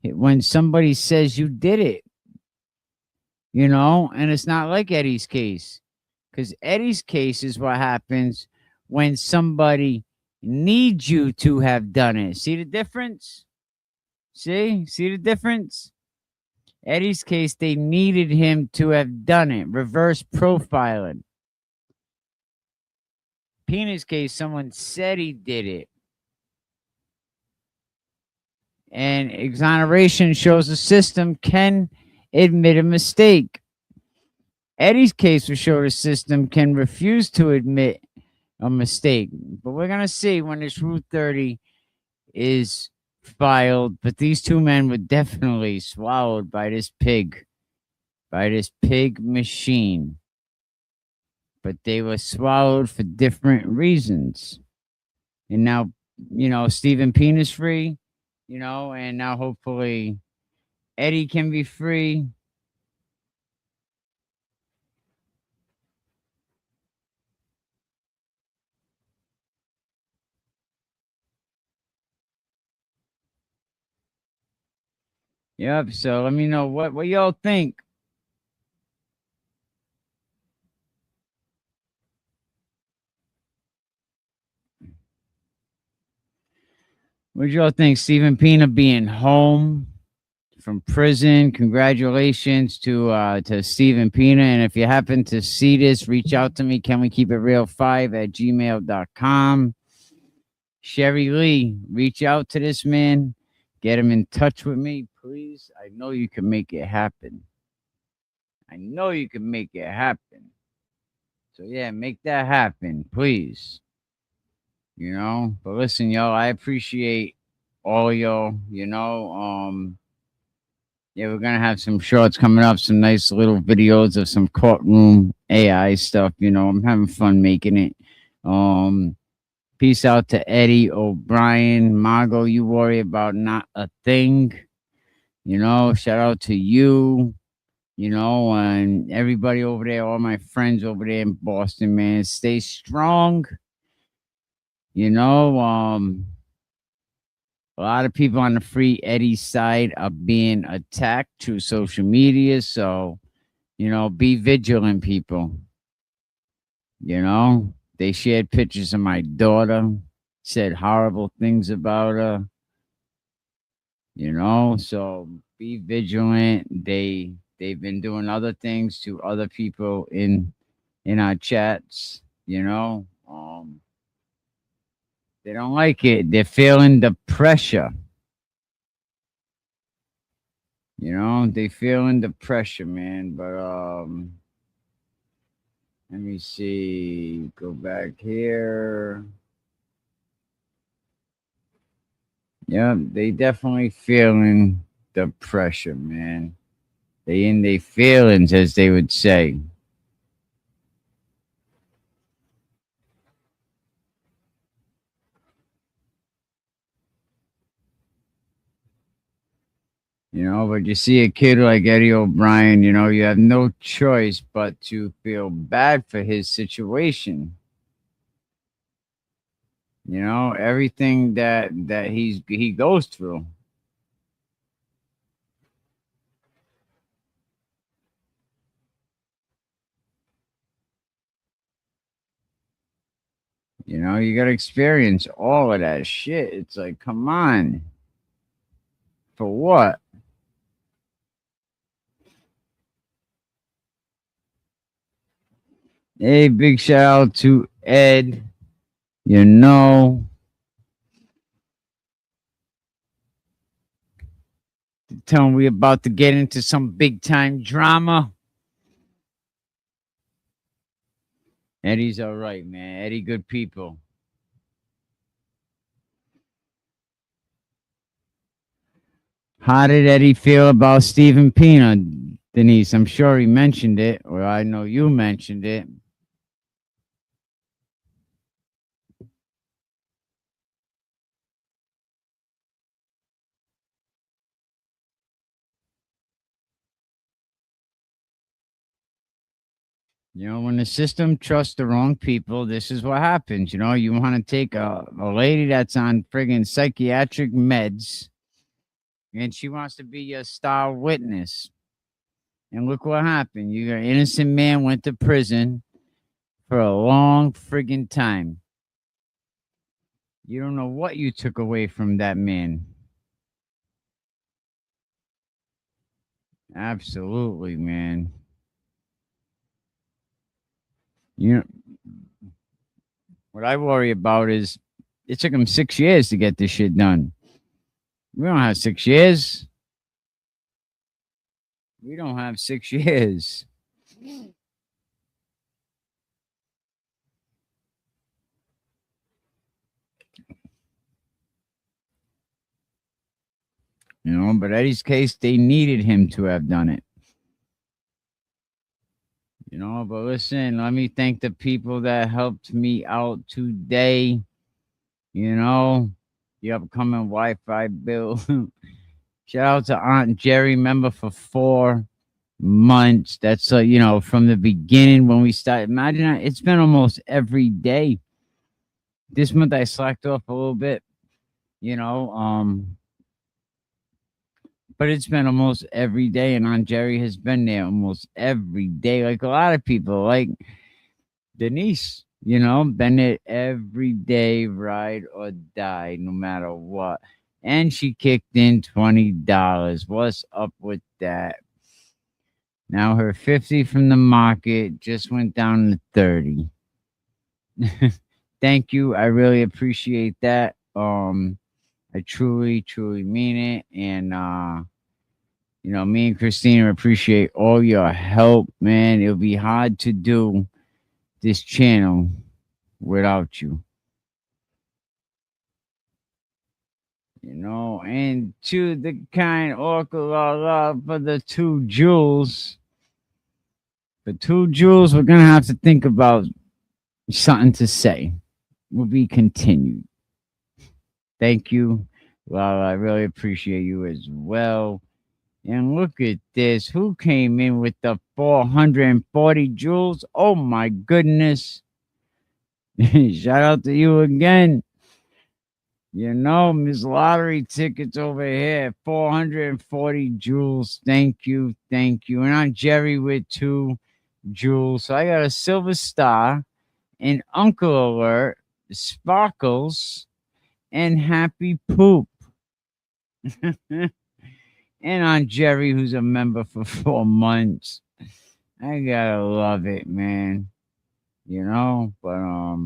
When somebody says you did it, you know, and it's not like Eddie's case. Because Eddie's case is what happens when somebody needs you to have done it. See the difference? See the difference? Eddie's case, they needed him to have done it. Reverse profiling. Pina's case, someone said he did it. And exoneration shows the system can admit a mistake. Eddie's case will show the system can refuse to admit a mistake. But we're going to see when this Rule 30 is filed. But these two men were definitely swallowed by this pig machine. But they were swallowed for different reasons. And now, you know, Stephen Pina's free, you know, and now hopefully Eddie can be free. Yep. So let me know what y'all think. What y'all think? Stephen Pina being home from prison. Congratulations to Stephen Pina. And if you happen to see this, reach out to me. Can we keep it real 5@gmail.com. Sherry Lee, reach out to this man. Get him in touch with me, please. I know you can make it happen. I know you can make it happen. So yeah, make that happen, please. You know, but listen, y'all, I appreciate all y'all, you know. Yeah, we're gonna have some shorts coming up, some nice little videos of some courtroom AI stuff, you know. I'm having fun making it. Peace out to Eddie O'Brien. Margot, you worry about not a thing. You know, shout out to you, you know, and everybody over there, all my friends over there in Boston, man. Stay strong. You know, a lot of people on the Free Eddie side are being attacked through social media. So, you know, be vigilant, people. You know, they shared pictures of my daughter, said horrible things about her. You know, so be vigilant. They've been doing other things to other people in our chats, you know. They don't like it. They're feeling the pressure. You know, they feeling the pressure, man. But let me see. Go back here. Yeah, they definitely feeling the pressure, man. They in their feelings, as they would say. But you see a kid like Eddie O'Brien, you have no choice but to feel bad for his situation. Everything that he goes through. You got to experience all of that shit. It's like, come on. For what? Hey, big shout out to Ed. Tell him we about to get into some big time drama. Eddie's all right, man. Eddie, good people. How did Eddie feel about Stephen Pina, Denise? I'm sure he mentioned it, or I know you mentioned it. When the system trusts the wrong people, this is what happens. You want to take a lady that's on friggin' psychiatric meds, and she wants to be your star witness. And look what happened. An innocent man went to prison for a long friggin' time. You don't know what you took away from that man. Absolutely, man. What I worry about is it took him 6 years to get this shit done. We don't have 6 years. We don't have 6 years. But Eddie's case, they needed him to have done it. But listen, let me thank the people that helped me out today. The upcoming Wi-Fi bill. Shout out to Aunt Jerry, member for 4 months. That's from the beginning when we started. Imagine that, it's been almost every day. This month I slacked off a little bit, but it's been almost every day, and Aunt Jerry has been there almost every day, like a lot of people, like Denise, been there every day, ride or die, no matter what. And she kicked in $20. What's up with that? Now her 50 from the market just went down to 30. Thank you. I really appreciate that. I truly, truly mean it. And me and Christina appreciate all your help, man. It'll be hard to do this channel without you. And to the kind oracle for the 2 jewels. The 2 jewels, we're gonna have to think about something to say. Will be continued. Thank you. Well, I really appreciate you as well. And look at this. Who came in with the 440 jewels? Oh my goodness. Shout out to you again. Miss Lottery Tickets over here. 440 jewels. Thank you. Thank you. And I'm Jerry with 2 jewels. So I got a silver star, an Uncle Alert, Sparkles, and Happy Poop. And on Jerry, who's a member for 4 months. I gotta love it, man. But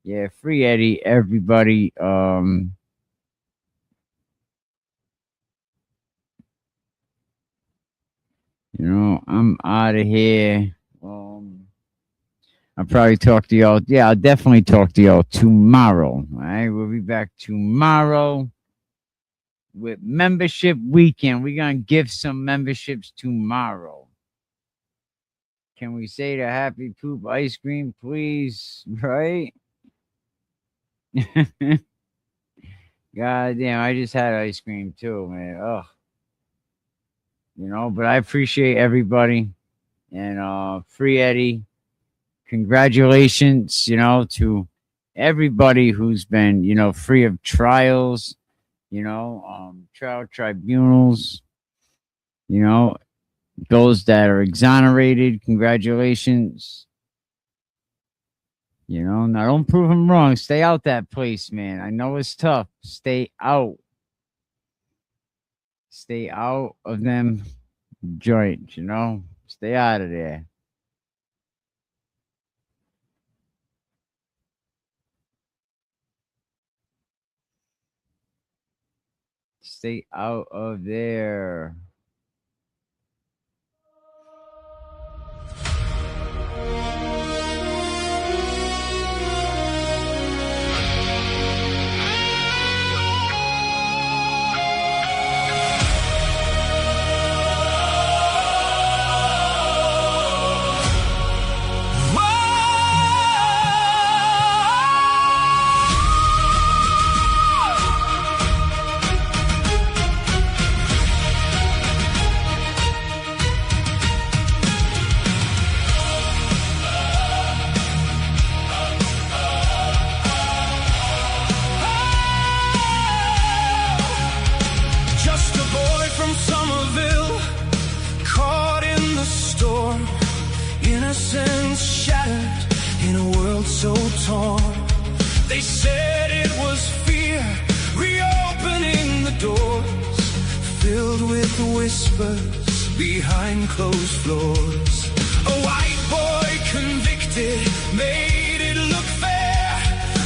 yeah, free Eddie, everybody. I'm out of here. I'll probably talk to y'all. Yeah, I'll definitely talk to y'all tomorrow. All right, we'll be back tomorrow with membership weekend. We're gonna give some memberships tomorrow. Can we say the Happy Poop ice cream, please? Right? God damn, I just had ice cream too, man. Ugh. you know, but I appreciate everybody. And free Eddie, congratulations, you know, to everybody who's been, you know, free of trials, you know, trial tribunals, you know, those that are exonerated, congratulations. You know, now don't prove them wrong. Stay out that place, man. I know it's tough. Stay out. Stay out of them joints, you know. Stay out of there. Stay out of there. They said it was fear, reopening the doors, filled with whispers behind closed floors. A white boy convicted made it look fair,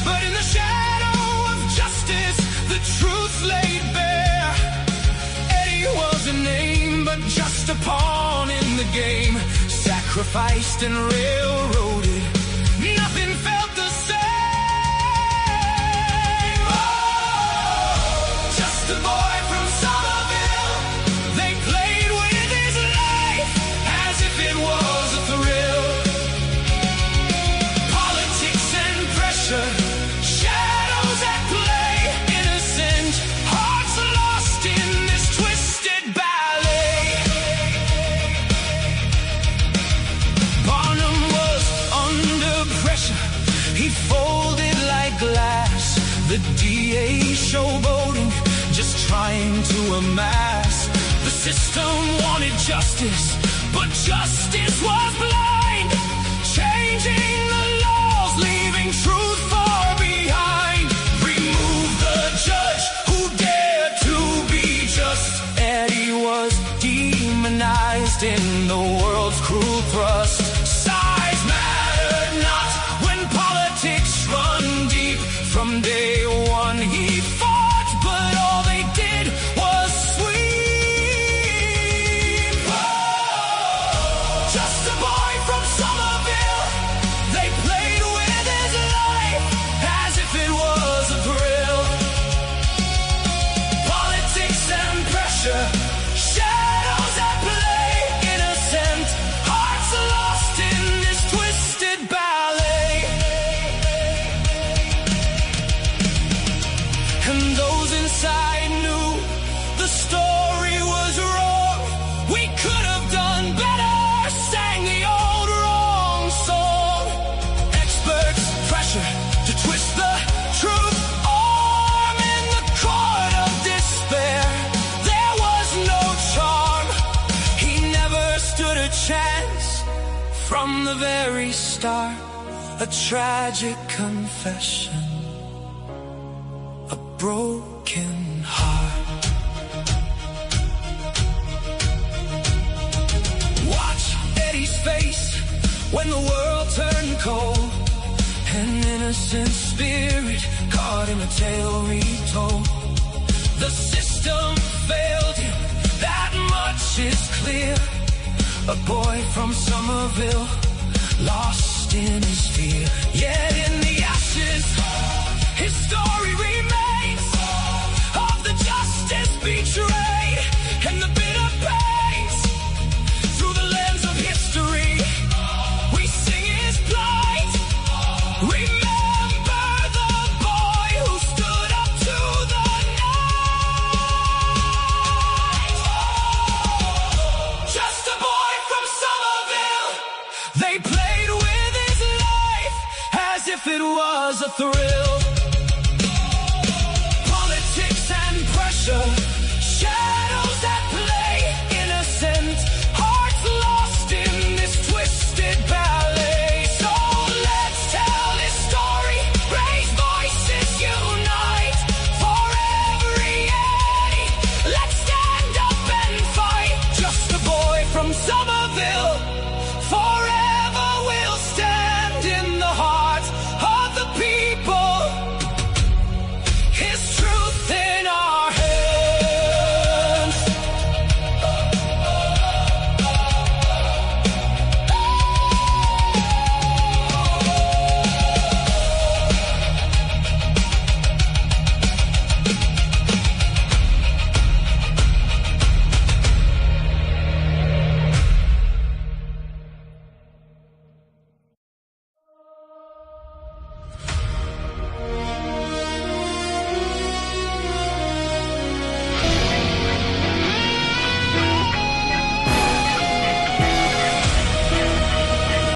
but in the shadow of justice, the truth laid bare. Eddie was a name, but just a pawn in the game, sacrificed and railroaded. Nothing felt the same. Oh, just a boy from Somerville. They played with his life as if it was a thrill. Politics and pressure, shadows at play, innocent hearts lost in this twisted ballet. Barnum was under pressure, he folded like glass. The DA showboating, just trying to amass. The system wanted justice, but justice was blind, changing the laws, leaving truth far behind. Remove the judge who dared to be just. Eddie was demonized in the world's cruel thrust. Size mattered not when politics run deep. From day one he fought, but all they did was sweep. Oh, just a boy from Somerville. They played with his life as if it was a thrill. Politics and pressure, shadows at play, innocent hearts lost in this twisted ballet. And those inside knew the story was wrong. We could have done better, sang the old wrong song. Experts pressure to twist the truth, arm in the court of despair. There was no charm, he never stood a chance. From the very start, a tragic confession, a broken heart. Watch Eddie's face when the world turned cold. An innocent spirit caught in a tale retold. The system failed him, that much is clear. A boy from Somerville, lost in his fear. Yet in the ashes, his story remains.